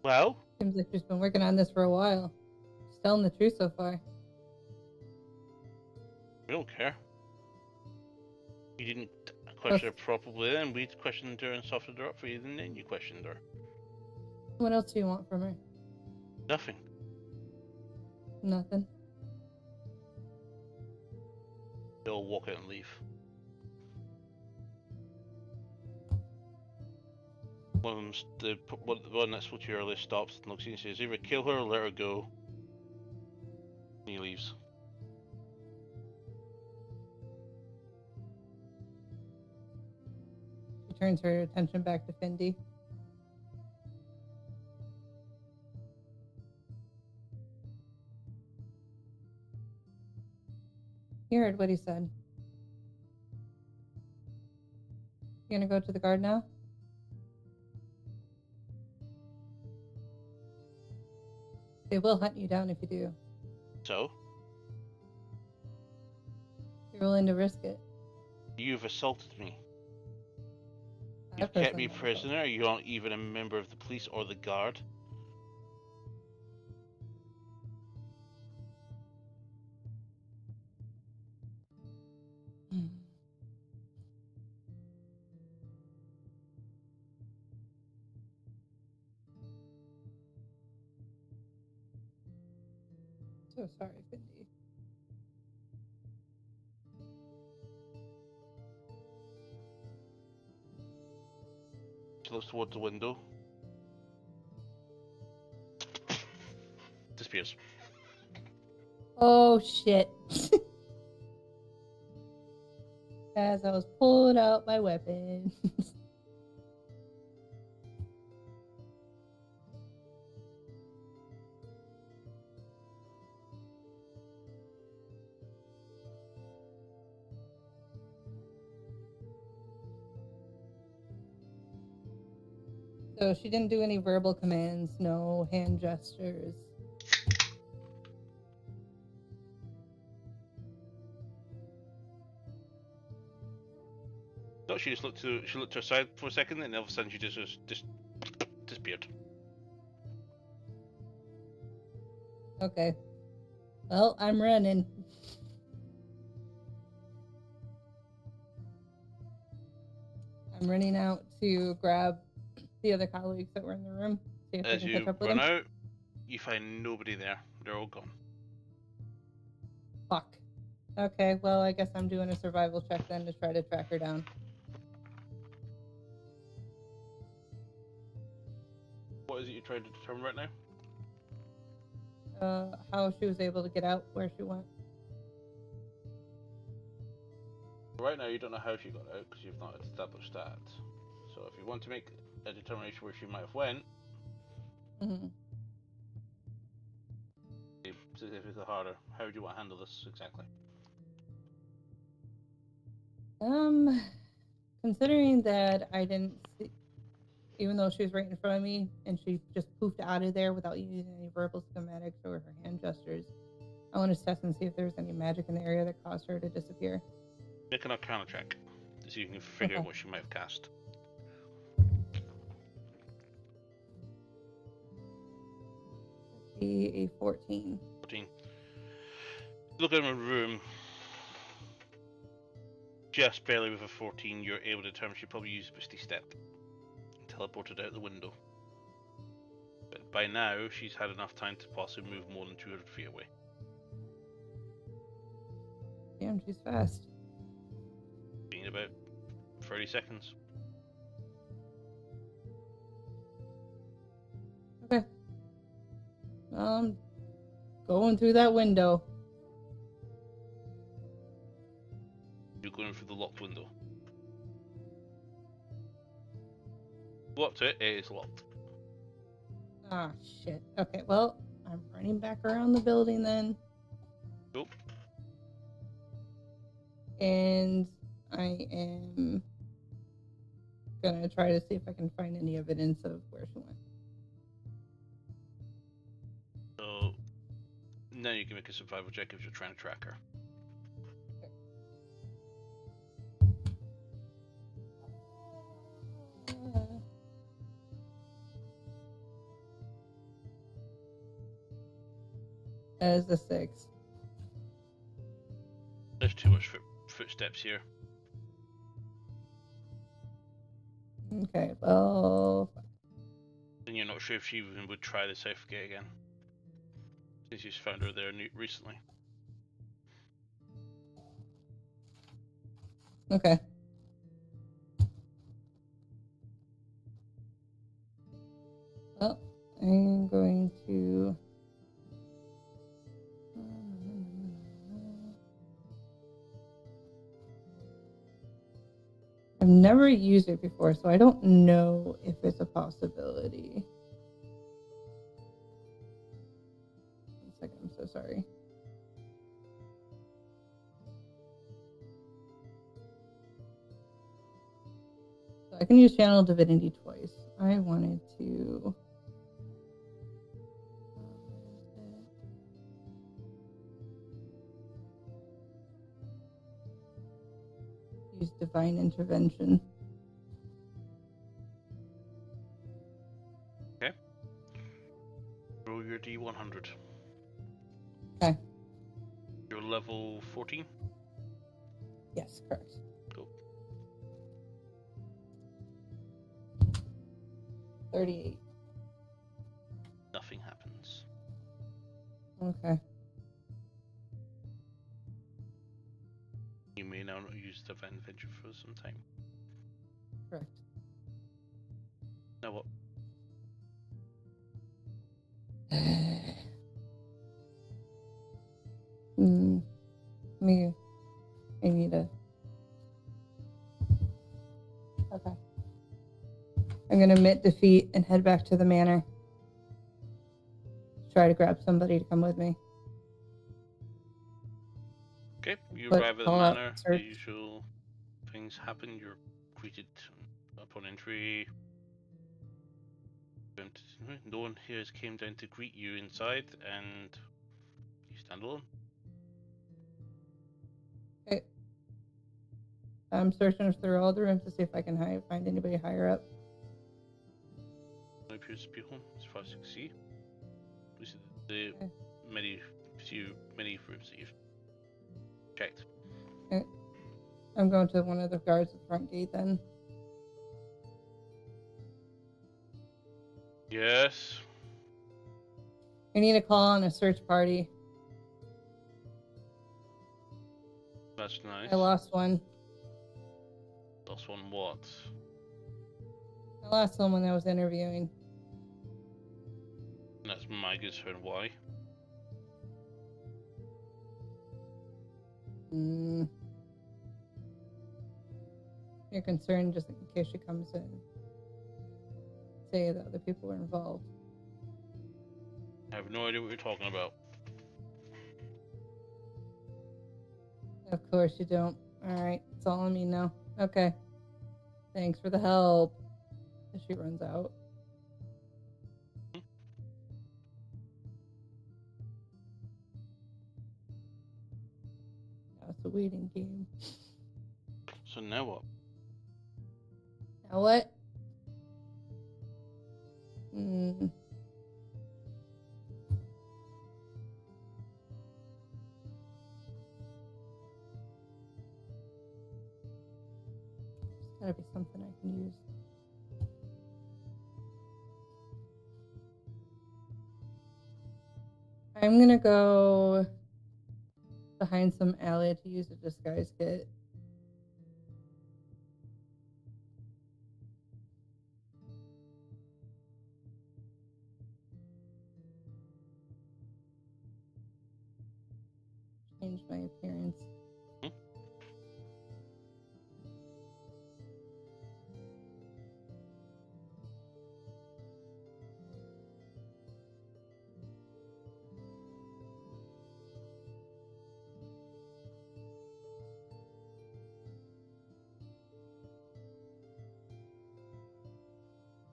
Well, Seems like she's been working on this for a while. She's telling the truth so far. we don't care. You didn't question her properly, then we questioned her and softened her up for you, and then you questioned her. What else do you want from her? Nothing. Nothing. They'll walk out and leave. One of them's the one that spoke to you earlier stops and looks at you and says, either kill her or let her go. And he leaves. She turns her attention back to Findy. You heard what he said. You gonna go to the guard now? They will hunt you down if you do. So, You're willing to risk it. you've assaulted me. That You've kept person me never prisoner. You aren't even a member of the police or the guard. felt. So sorry, Findy. She looks towards the window. Disappears. Oh shit. As I was pulling out my weapon. So she didn't do any verbal commands, no hand gestures. No, she looked to her side for a second, and all of a sudden she just disappeared. Okay. Well, I'm running. I'm running out to grab the other colleagues that were in the room. See if I As can catch you up with run them. out, you find nobody there. They're all gone. Fuck. Okay, well, I guess I'm doing a survival check then to try to track her down. What is it you're trying to determine right now? How she was able to get out, where she went. Right now, you don't know how she got out because you've not established that. So if you want to make a determination where she might have went, Mm-hmm. it's significantly harder. How do you want to handle this exactly? Considering that I didn't see, even though she was right in front of me and she just poofed out of there without using any verbal schematics or her hand gestures, I want to test and see if there's any magic in the area that caused her to disappear. Make an Arcana check, so you can figure Okay. out what she might have cast. Be a 14. 14. Look in the room. Just barely with a 14, you're able to determine she probably used Misty Step. Teleported out the window. But by now, she's had enough time to possibly move more than 200 feet away. Damn, she's fast. Being about 30 seconds. Okay. Going through that window. You're going through the locked window. Go up to it, it is locked. Ah, shit. Okay, well, I'm running back around the building then. Cool. And I am gonna try to see if I can find any evidence of where she went. So now you can make a survival check if you're trying to track her. That is a 6. There's too much footsteps here. Okay, well, And you're not sure if she even would try the South Gate again. Since you found her there recently. okay. Well, I'm going to. I've never used it before, so I don't know if it's a possibility. 1 second, I'm so sorry. So I can use Channel Divinity twice. I wanted to. Use Divine Intervention. Okay. Roll your D100. Okay. You're level 14? Yes, correct. Cool. 38. Nothing happens. Okay. You may now not use Divine Intervention for some time. Correct. Now what? Me. I need a. Okay. I'm gonna admit defeat and head back to the manor. Try to grab somebody to come with me. Okay, you But arrive at the call out manor. The search. usual things happen. You're greeted upon entry. No one here has came down to greet you inside, and you stand alone. Okay. I'm searching through all the rooms to see if I can find anybody higher up. No one appears to be home, as far as you can see. These are the Okay. many rooms that you've checked. Okay. I'm going to one of the guards at the front gate then. Yes. I need a call on a search party. That's nice. I lost one. Lost one what? I lost someone I was interviewing. And that's my concern. Why? You're concerned just in case she comes in. Say that other people were involved. I have no idea what you're talking about. Of course you don't. Alright, it's all on me now. Okay. Thanks for the help. As she runs out. Now it's a waiting game. So now what? Now what? There's gotta be something I can use. I'm gonna go behind some alley to use a disguise kit. Change my appearance.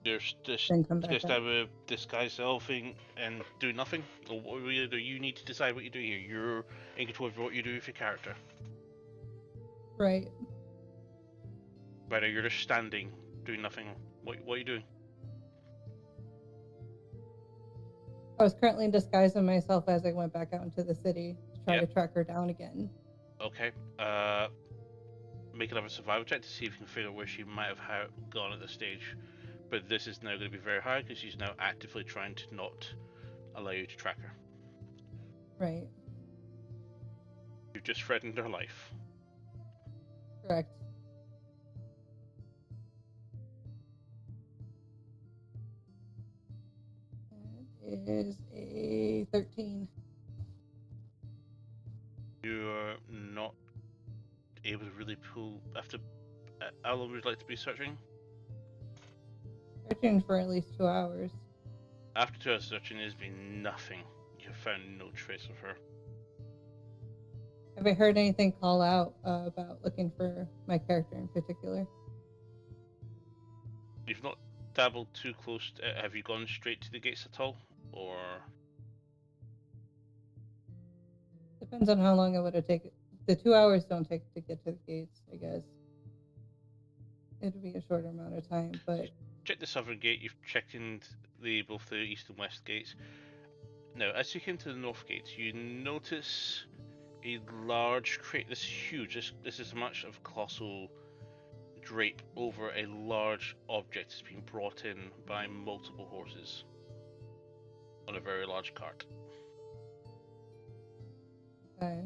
There's Then come back just up. have a disguise selfing and do nothing, or what do you need to decide what you do here? You're in control of what you do with your character. Right. Whether you're just standing, doing nothing, what are you doing? I was currently disguising myself as I went back out into the city to try to track her down again. Okay. Make another survival check to see if you can figure out where she might have gone at this stage. But this is now going to be very hard because she's now actively trying to not allow you to track her. Right. You've just threatened her life. Correct. That is a 13. You are not able to really pull after. How long would you like to be searching? Searching for at least 2 hours. After 2 hours searching, there's been nothing. You have found no trace of her. Have I heard anything call out about looking for my character in particular? You've not dabbled too close. Have you gone straight to the gates at all, or? Depends on how long it would have taken. The 2 hours don't take to get to the gates, I guess. It'd be a shorter amount of time, but Check the southern gate. You've checked in both the east and west gates. Now, as you come to the north gates, you notice a large crate. This is huge. This is much of a colossal drape over a large object that's been brought in by multiple horses on a very large cart. okay.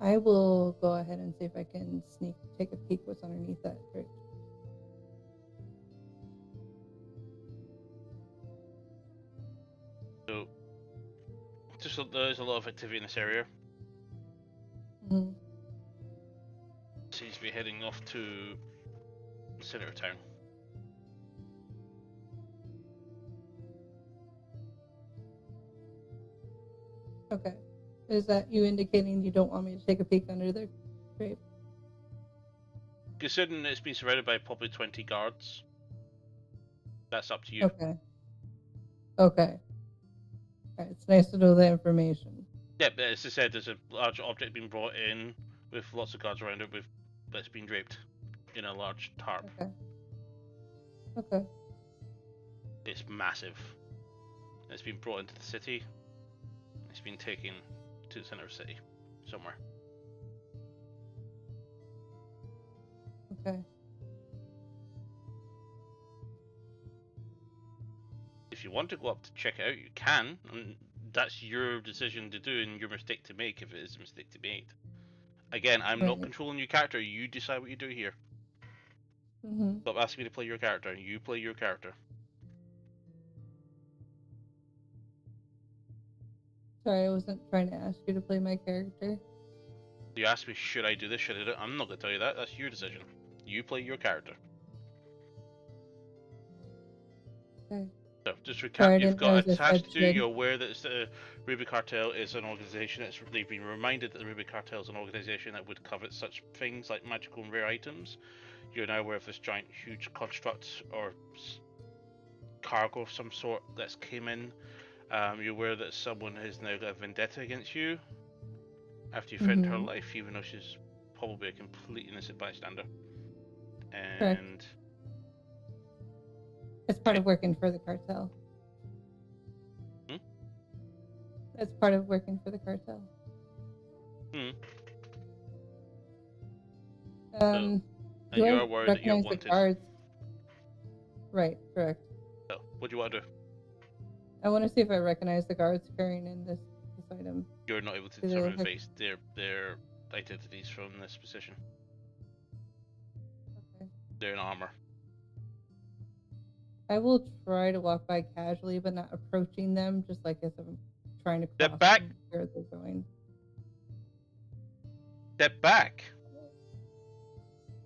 I will go ahead and see if I can take a peek what's underneath that crate. So, there's a lot of activity in this area. Mm-hmm. Seems to be heading off to the center of town. Okay. Is that you indicating you don't want me to take a peek under the drape? Considering it's been surrounded by probably 20 guards, that's up to you. Okay. Okay. Alright, it's nice to know the information. Yeah, but as I said, there's a large object being brought in with lots of guards around it that's been draped in a large tarp. Okay. Okay. It's massive. It's been brought into the city. It's been taken to the center of the city, somewhere. Okay. If you want to go up to check it out, you can, and that's your decision to do and your mistake to make if it is a mistake to be made. Again, I'm not Right. controlling your character. You decide what you do here. Mm-hmm. Stop asking me to play your character. You play your character. Sorry, I wasn't trying to ask you to play my character. You ask me, should I do this? Should I do it? I'm not going to tell you that. That's your decision. You play your character. Okay. So, just recap, Sorry, I you've didn't know got a this task to do. should. You're aware that the Ruby Cartel is an organization. They've been reminded that the Ruby Cartel is an organization that would covet such things like magical and rare items. You're now aware of this giant, huge construct or cargo of some sort that's came in. You're aware that someone has now got a vendetta against you after you threatened her life, even though she's probably a complete innocent bystander. And it's part of working for the cartel. Hmm? It's part of working for the cartel. And you are worried that you're wanted. The guards? Right, correct. So, what do you want to do? I want to see if I recognize the guards carrying in this item. You're not able to determine their identities from this position. Okay. They're in armor. I will try to walk by casually, but not approaching them, just like as I'm trying to cross Step back. where they're going. Step back.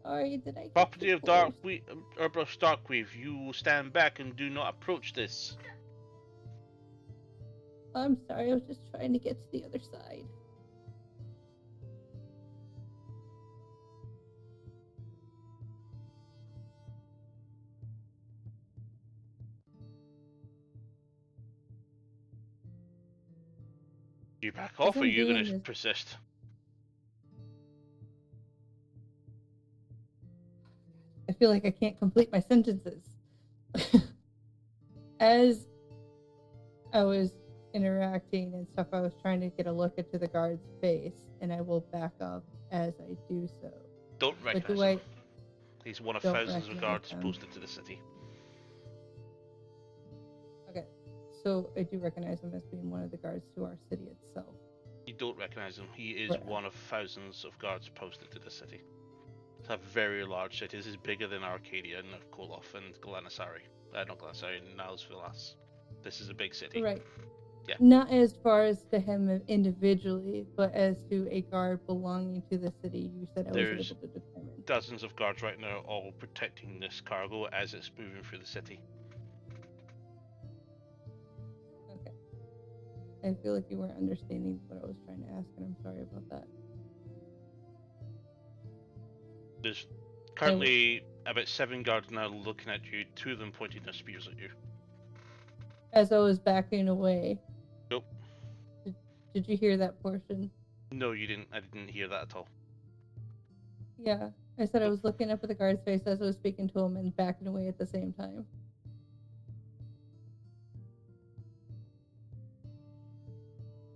Sorry, did I? Property of Darkweave. You will stand back and do not approach this. I'm sorry, I was just trying to get to the other side. You back off, or are you going to persist? I feel like I can't complete my sentences. As I was interacting and stuff, I was trying to get a look into the guard's face, and I will back up as I do so. Don't recognize him. He's one of thousands of guards posted to the city. Okay, so I do recognize him as being one of the guards to our city itself. You don't recognize him. He is one of thousands of guards posted to the city. It's a very large city. This is bigger than Arcadia and Koloth and Glanasari. Not Glanasari, Nals Vilas. This is a big city. Right. Yeah. Not as far as to him individually, but as to a guard belonging to the city. You said I was able to determine. Dozens of guards right now, all protecting this cargo as it's moving through the city. Okay. I feel like you weren't understanding what I was trying to ask, and I'm sorry about that. There's currently about 7 guards now looking at you, 2 of them pointing their spears at you. As I was backing away. Nope. Did you hear that portion? No, you didn't. I didn't hear that at all. Yeah. I said I was looking up at the guard's face as I was speaking to him and backing away at the same time.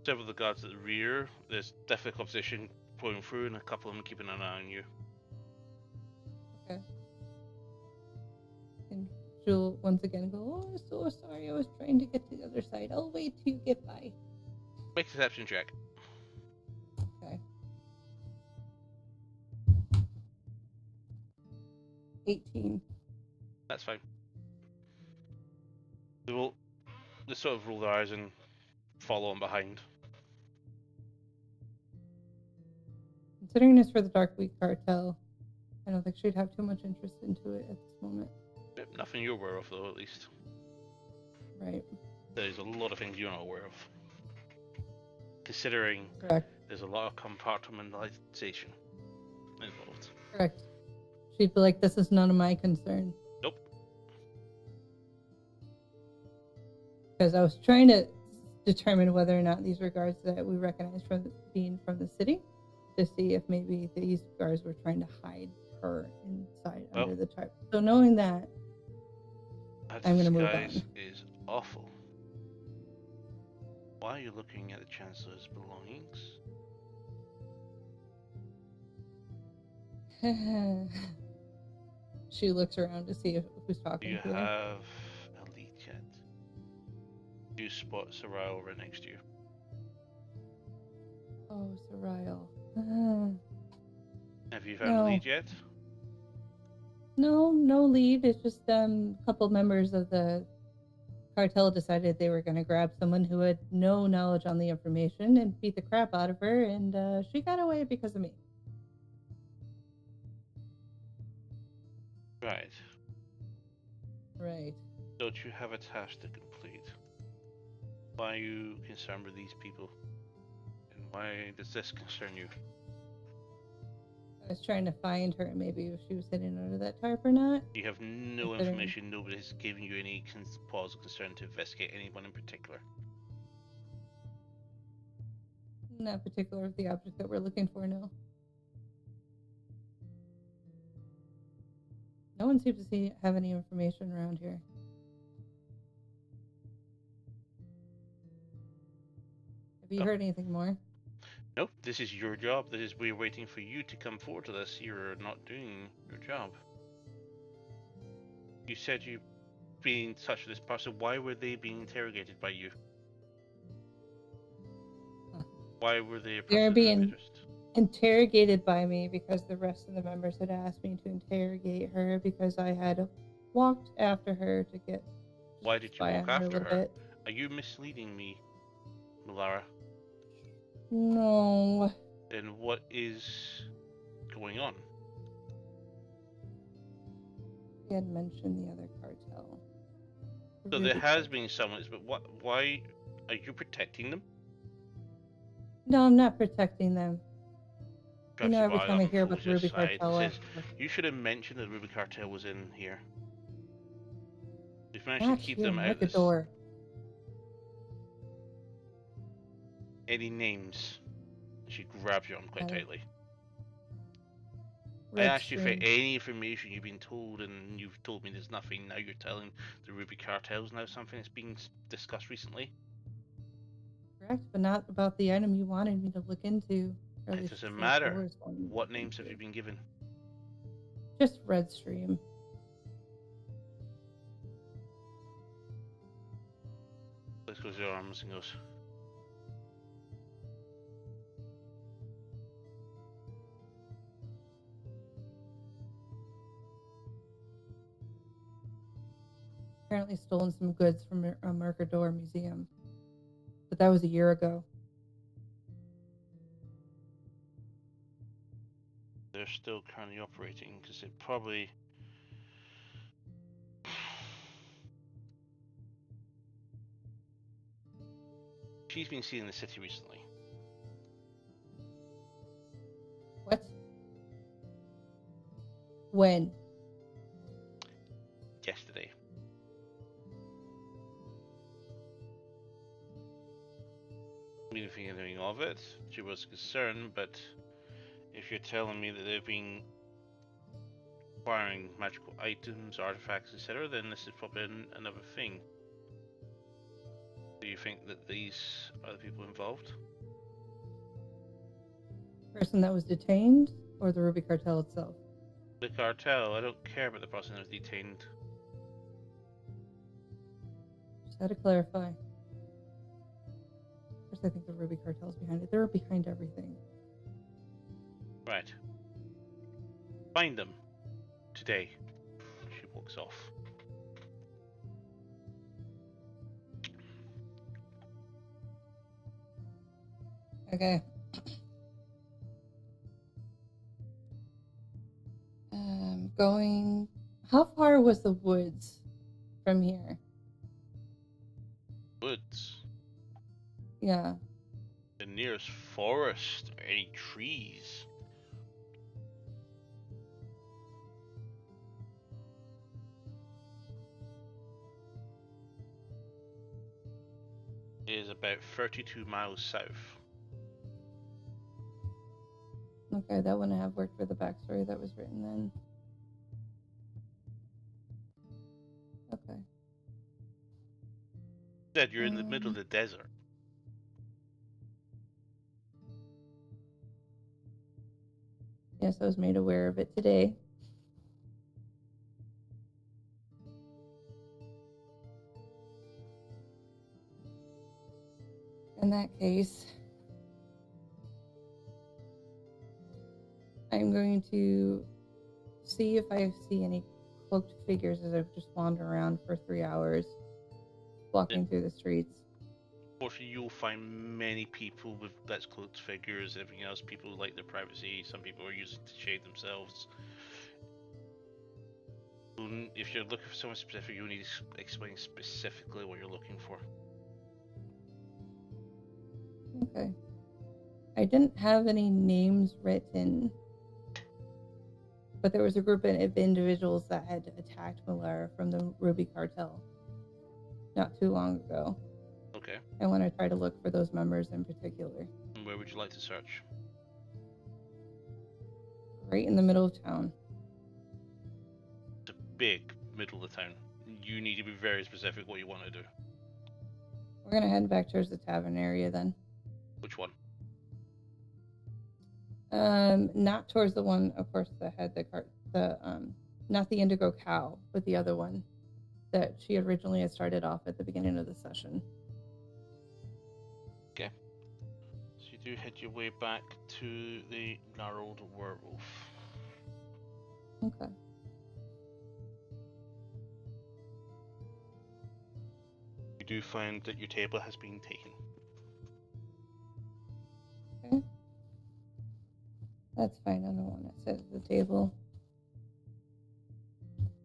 Several of the guards at the rear, there's definitely competition going through, and a couple of them keeping an eye on you. Okay. And she'll once again go, "Oh, I'm so sorry, I was trying to get to the other side. I'll wait till you get by." Make a deception check. Okay. 18. That's fine. They sort of roll their eyes and follow on behind. Considering it's for the Darkweave cartel, I don't think she'd have too much interest into it at this moment. Nothing you're aware of, though, at least. Right. There's a lot of things you're not aware of. considering Correct. there's a lot of compartmentalization involved. Correct. She'd be like, "This is none of my concern." Nope. Because I was trying to determine whether or not these were guards that we recognize from being from the city, to see if maybe these guards were trying to hide her inside under the tarp. So knowing that, I'm going to move on. Disguise is awful. Why are you looking at the Chancellor's belongings? She looks around to see who's Do talking you to her. have a lead yet? Do you spot Soraya right next to you? Oh, Soraya. Have you found a No. lead yet? No lead. It's just a couple members of the cartel decided they were going to grab someone who had no knowledge on the information and beat the crap out of her, and she got away because of me. Right. Right. Don't you have a task to complete? Why are you concerned with these people? And why does this concern you? I was trying to find her, maybe if she was hidden under that tarp or not. You have no information. Nobody has given you any cause of concern to investigate anyone in particular. Not particular of the object that we're looking for, no. No one seems to have any information around here. Have you heard anything more? Nope, this is your job. We're waiting for you to come forward to this. You're not doing your job. You said you've been in touch with this person. Why were they being interrogated by you? Why were they a person They're of being interest? Interrogated by me because the rest of the members had asked me to interrogate her because I had walked after her to get. Why did you spy walk on her a after little her? bit. Are you misleading me, Melara? No. Then what is going on? He had mentioned the other cartel. So there has been someone, but why are you protecting them? No, I'm not protecting them. Perhaps You know, every time I hear about the Ruby side Cartel, you should have mentioned that the Ruby Cartel was in here. You've managed not to keep here, them out of this. Door. Any names? She grabs your arm quite tightly. Red I asked you for Stream. any information you've been told, and you've told me there's nothing. Now you're telling the Ruby Cartel's now something that's being discussed recently. Correct, but not about the item you wanted me to look into. It doesn't matter. What names have you been given? Just Red Stream. Let's go to your arms and goes. Apparently stolen some goods from a Mercador museum. But that was a year ago. They're still currently operating because it probably. She's been seen in the city recently. What? When? Yesterday. I didn't think anything of it. She was concerned, but if you're telling me that they've been acquiring magical items, artifacts, etc., then this is probably another thing. Do you think that these are the people involved? Person that was detained, or the Ruby Cartel itself? The cartel. I don't care about the person that was detained. Just had to clarify. First, I think the Ruby Cartel's behind it. They're behind everything. Right. Find them. Today. She walks off. Okay. Going. How far was the woods from here? Woods. Yeah. The nearest forest or any trees. Is about 32 miles south. Okay, that wouldn't have worked for the backstory that was written then. Okay. Said you're in the middle of the desert. Yes, I was made aware of it today. In that case, I'm going to see if I see any cloaked figures as I've just wandered around for 3 hours, walking through the streets. Unfortunately, you'll find many people with that's cloaked figures, everything else. People like their privacy. Some people are using it to shade themselves. If you're looking for someone specific, you'll need to explain specifically what you're looking for. Okay. I didn't have any names written, but there was a group of individuals that had attacked Malera from the Ruby Cartel not too long ago. Okay. I want to try to look for those members in particular. And where would you like to search? Right in the middle of town. It's a big middle of the town. You need to be very specific what you want to do. We're going to head back towards the tavern area then. Which one? Not towards the one, of course, that had not the Indigo Cow, but the other one that she originally had started off at the beginning of the session. Okay. So you do head your way back to the Gnarled Werewolf. Okay. You do find that your table has been taken. Okay. That's fine. I don't want to sit at the table.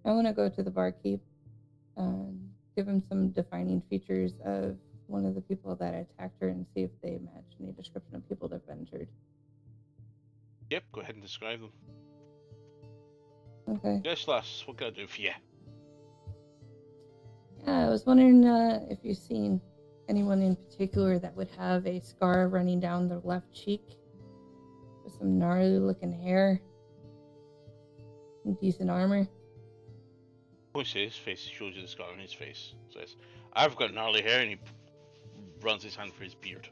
I want to go to the barkeep and give him some defining features of one of the people that attacked her and see if they match any description of people that have entered. Yep, go ahead and describe them. Okay. Yes, lass, what can I do for you? Yeah, I was wondering if you've seen anyone in particular that would have a scar running down their left cheek with some gnarly looking hair and decent armor. Points to his face, shows you the scar on his face. Says, I've got gnarly hair, and he runs his hand for his beard.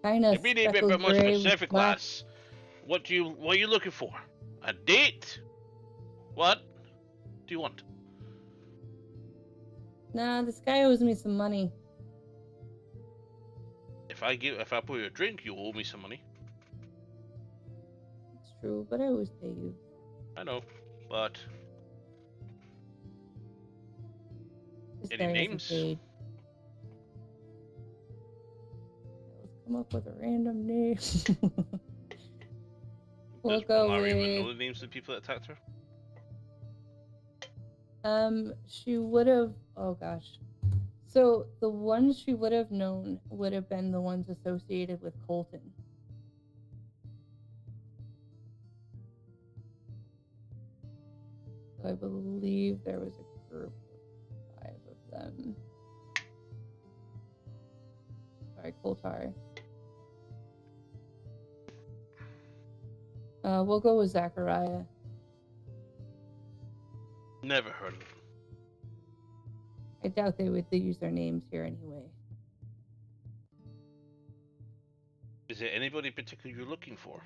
Kind of Be a bit more specific, lass. What are you looking for? A date? What do you want? Nah, this guy owes me some money. If I pour you a drink, you owe me some money. It's true, but I always pay you. I know, but This any guy names? isn't paid. Let's come up with a random name. We'll go Malari with. even know the names of the people that attacked her? She would have. Oh gosh. So the ones she would have known would have been the ones associated with Colton. So I believe there was a group of 5 of them. Sorry, Coltar. We'll go with Zachariah. Never heard of them. I doubt they would use their names here anyway. Is there anybody particular you're looking for?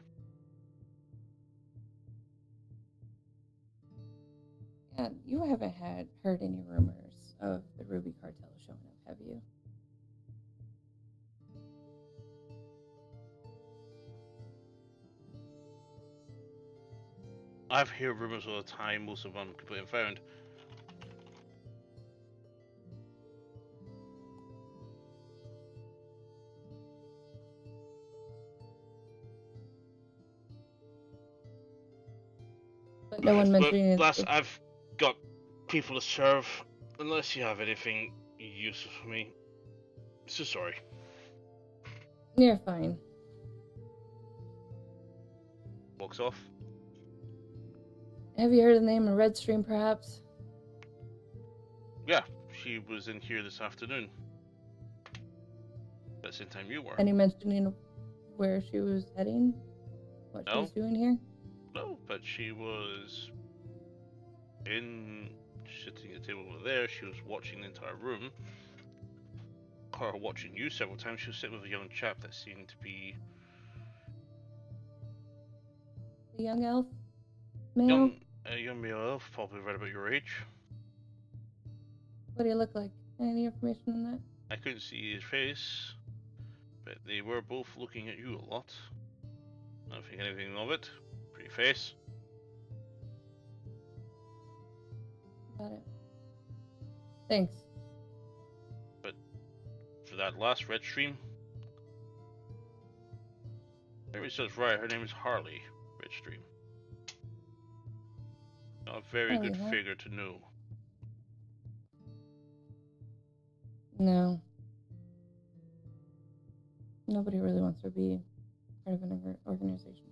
Yeah, you haven't heard any rumors of the Ruby Cartel showing up, have you? I've heard rumors all the time, most of them completely found. But no one mentioning it. Plus, I've got people to serve. Unless you have anything useful for me. So sorry. You're fine. Walks off. Have you heard of the name of Redstream, perhaps? Yeah, she was in here this afternoon. At the same time you were. Any mentioning where she was heading? What she was doing here? No, but she was sitting at the table over there. She was watching the entire room. Or watching you several times. She was sitting with a young chap that seemed to be A young elf? Male? a young male elf, probably right about your age. What do you look like? Any information on that? I couldn't see his face, but they were both looking at you a lot. I don't think anything of it. Pretty face. Got it. Thanks. But for that last red stream, Mary says right, her name is Harley Redstream. Not a very good figure to know. No. Nobody really wants to be part of an organization.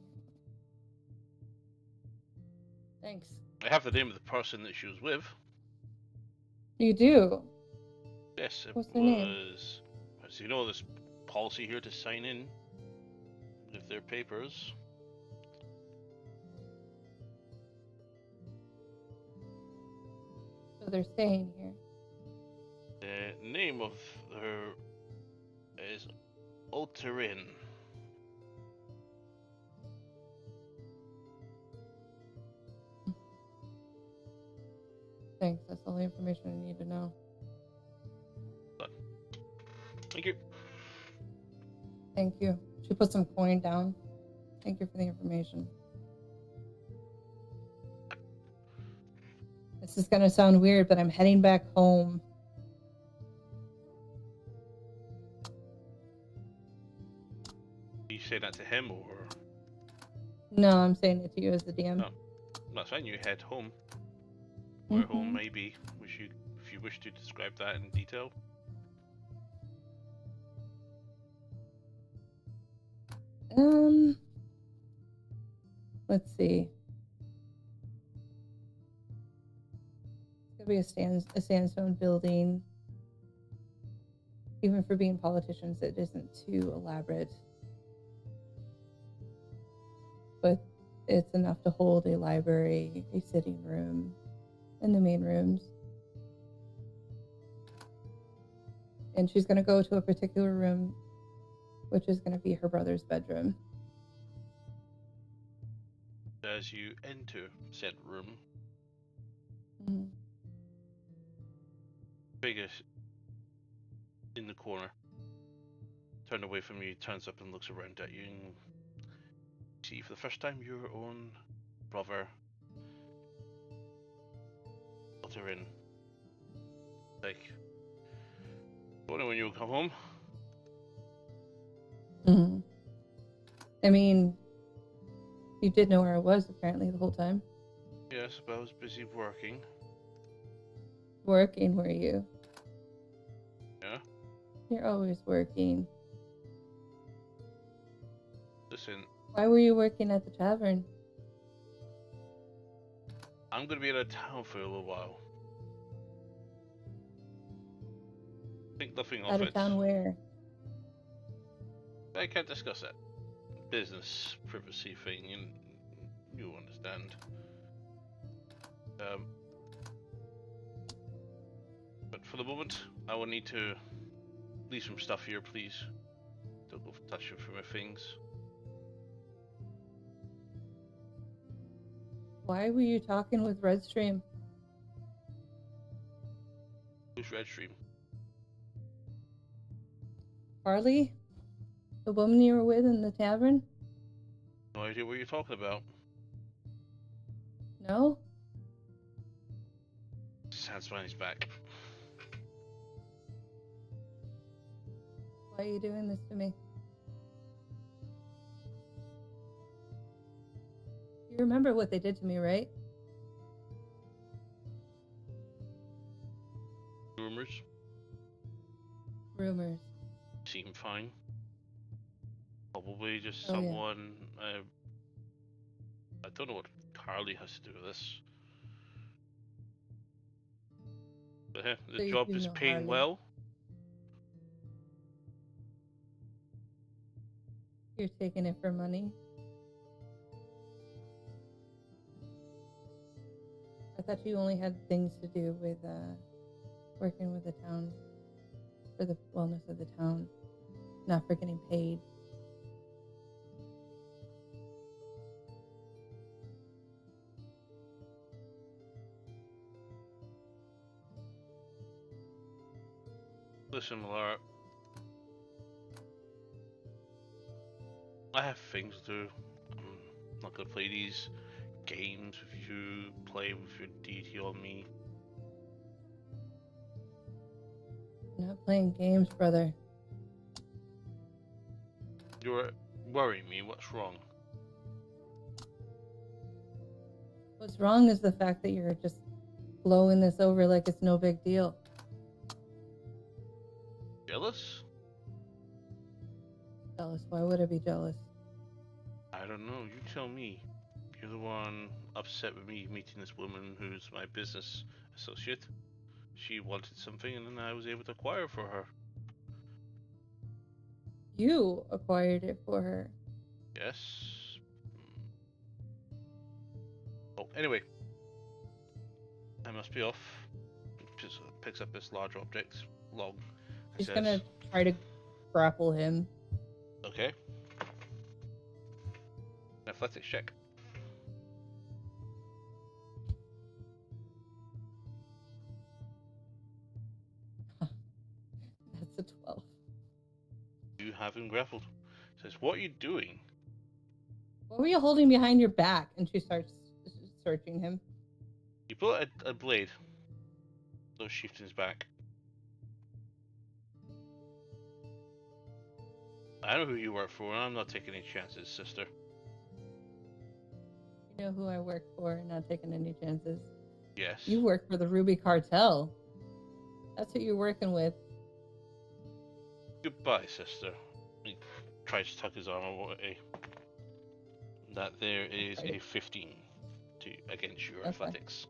Thanks. I have the name of the person that she was with. You do? Yes, it What's their name? was. As you know, there's policy here to sign in with their papers. So they're staying here. The name of her is Alterin. Thanks, that's all the information I need to know. Thank you. Thank you. She put some coin down. Thank you for the information. This is gonna sound weird, but I'm heading back home. You say that to him, or? No, I'm saying it to you as the DM. No, that's fine. You head home. Where home may be. If you wish to describe that in detail. Let's see. It's gonna be a sandstone building. Even for being politicians, it isn't too elaborate. But it's enough to hold a library, a sitting room, and the main rooms. And she's going to go to a particular room, which is going to be her brother's bedroom. As you enter said room, figure in the corner, turned away from you, turns up and looks around at you, and see for the first time your own brother, Alterin. Like, wonder when you'll come home. I mean, you did know where I was apparently the whole time. Yes, but I was busy working. Working, were you? Yeah. You're always working. Listen. Why were you working at the tavern? I'm gonna be out of town for a little while. Think nothing of it. Out of town where? I can't discuss that. Business privacy thing, you understand. But for the moment, I will need to leave some stuff here, please. Don't go touch it for my things. Why were you talking with Redstream? Who's Redstream? Harley? The woman you were with in the tavern? No idea what you're talking about. No? His hands behind his back. Why are you doing this to me? You remember what they did to me, right? Rumors? Rumors. Seem fine. Probably just Oh, yeah. someone. I don't know what Carly has to do with this. But yeah, the So you job do is know paying Harley. well. You're taking it for money. I thought you only had things to do with working with the town for the wellness of the town, not for getting paid. Listen, Laura, I have things to do. I'm not gonna play these games with you, play with your deity on me. I'm not playing games, brother. You're worrying me. What's wrong? What's wrong is the fact that you're just blowing this over like it's no big deal. Jealous? Jealous. Why would I be jealous? I don't know. You tell me. You're the one upset with me meeting this woman who's my business associate. She wanted something, and then I was able to acquire for her. You acquired it for her. Yes. Oh, anyway. I must be off. Just picks up this large object, log. She's Says, gonna try to grapple him. okay. Athletics check. That's a 12. You have him grappled. Says, what are you doing? What were you holding behind your back? And she starts searching him. You pull out a blade. So sheathed in his back. I know who you work for, and I'm not taking any chances, sister. You know who I work for, not taking any chances. Yes. You work for the Ruby Cartel. That's what you're working with. Goodbye, sister. He tries to tuck his arm away. That there is a 15 against your athletics.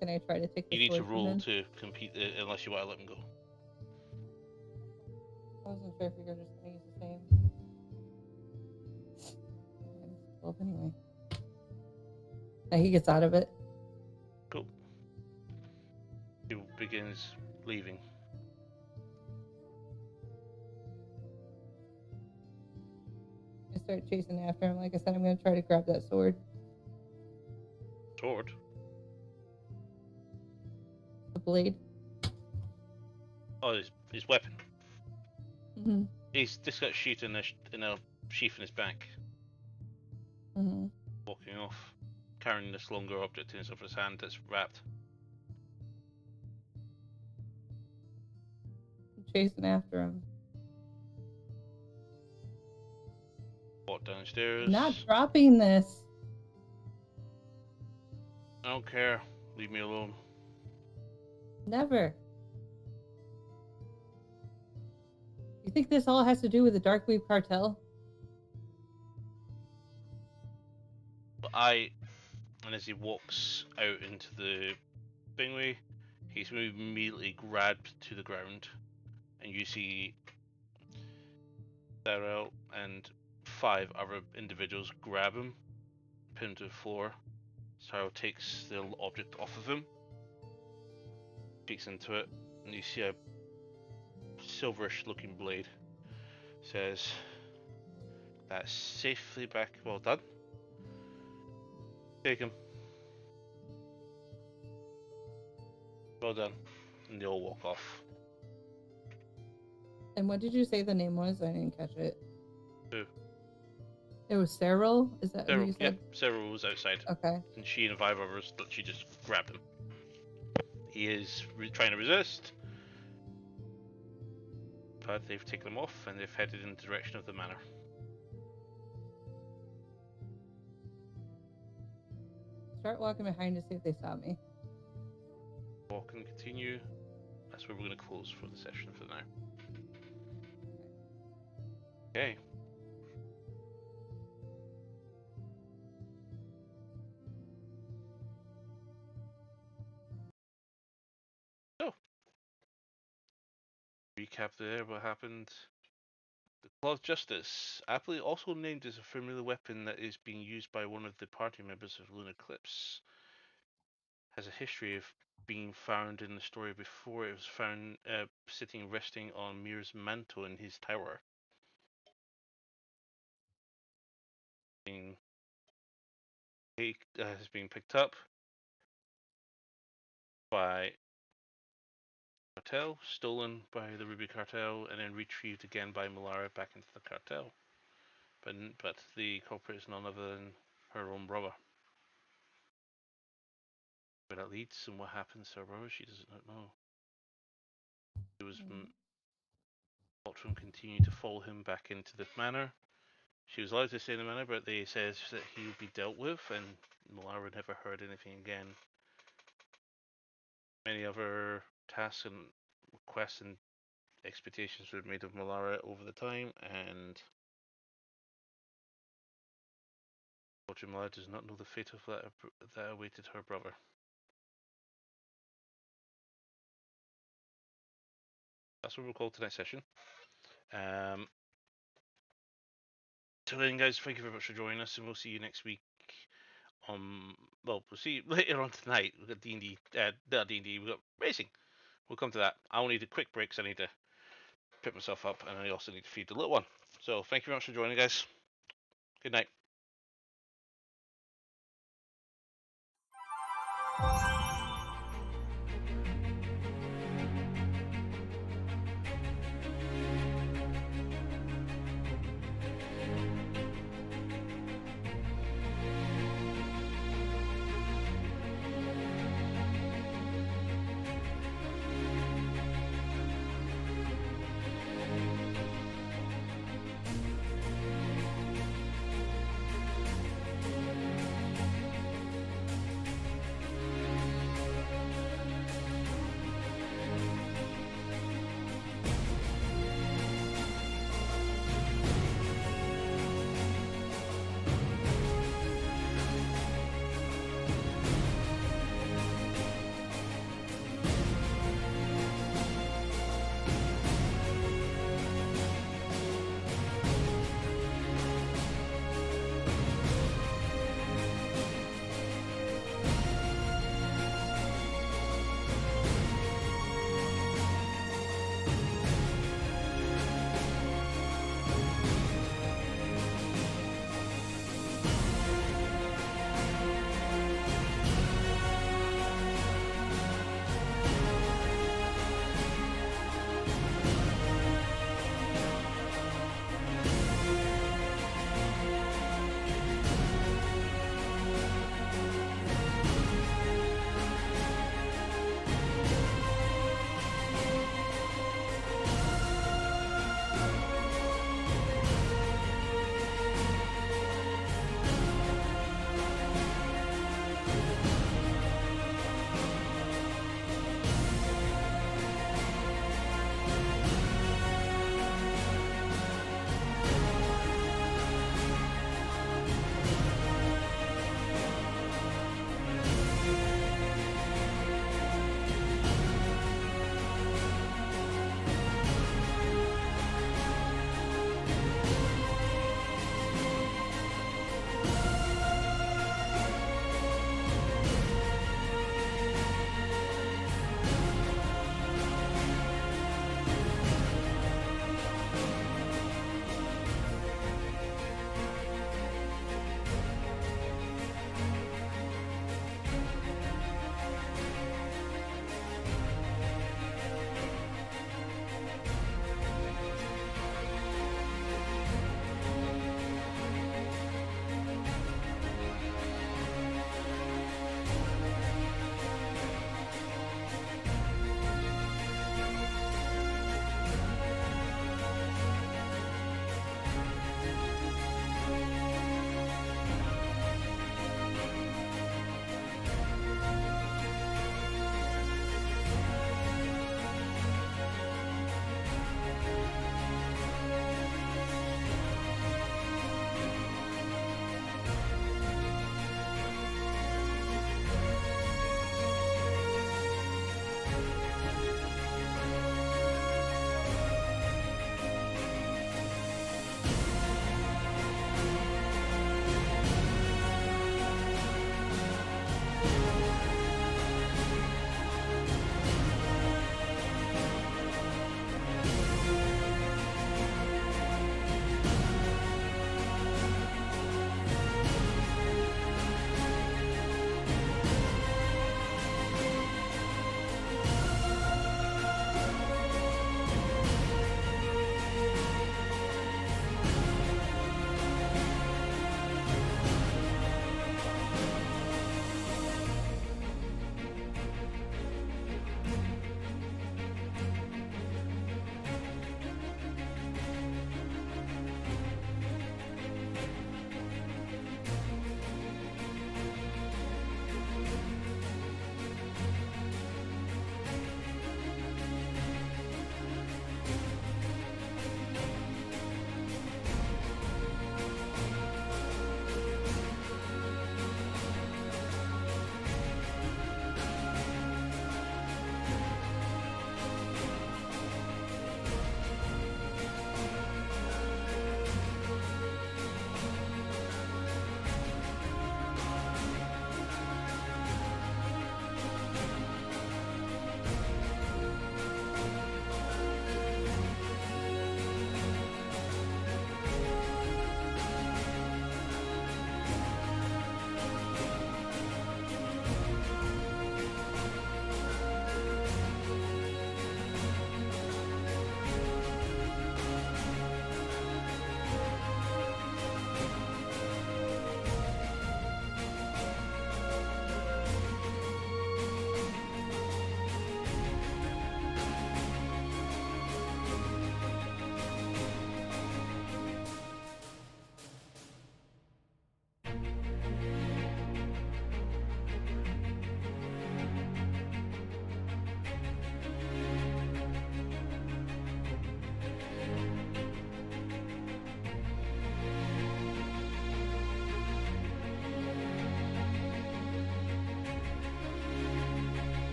Can I try to take the You need to sword from roll him? to compete unless you want to let him go. I wasn't sure if you were just going to use the same. Okay, 12 anyway. Now he gets out of it. Cool. He begins leaving. I start chasing after him. Like I said, I'm going to try to grab that sword. Sword? The blade. Oh, his weapon. Mm-hmm. He's just got a sheath in a sheath in his back. Mm-hmm. Walking off, carrying this longer object in his hand that's wrapped. I'm chasing after him. Walk downstairs. I'm not dropping this. I don't care. Leave me alone. Never. You think this all has to do with the Darkweave Cartel? But and as he walks out into the thingway, he's immediately grabbed to the ground, and you see Darrell and 5 other individuals grab him, pin him to the floor. Sarah takes the object off of him, peeks into it, and you see a silverish looking blade. Says, that's safely back. Well done. Take him. Well done. And they all walk off. And what did you say the name was? I didn't catch it. Who? It was Cyril? Is that who you said? Yep, Cyril was outside. Okay. And she and 5 others, she just grabbed him. He is trying to resist, but they've taken him off and they've headed in the direction of the manor. Start walking behind to see if they stop me. Walk and continue. That's where we're going to close for the session for now. Okay. So, recap there. What happened? The Claw of Justice, aptly also named as a familiar weapon that is being used by one of the party members of Lunar Eclipse, has a history of being found in the story before it was found sitting resting on Mir's mantle in his tower. Has been picked up by cartel, stolen by the Ruby cartel, and then retrieved again by Malara back into the cartel. But the culprit is none other than her own brother. Where that leads and what happens to her brother, she does not know. It was Ultron continued to follow him back into the manor. She was allowed to stay in the manor, but they says that he would be dealt with, and Malara never heard anything again. Many other tasks and requests and expectations were made of Malara over the time, and unfortunately Malara does not know the fate of that awaited her brother. That's what we'll call tonight's session. So then, guys, thank you very much for joining us, and we'll see you next week. Well, we'll see you later on tonight. We've got D&D, not D&D, we've got racing. We'll come to that. I will need a quick break, so I need to pick myself up, and I also need to feed the little one. So thank you very much for joining, guys. Good night.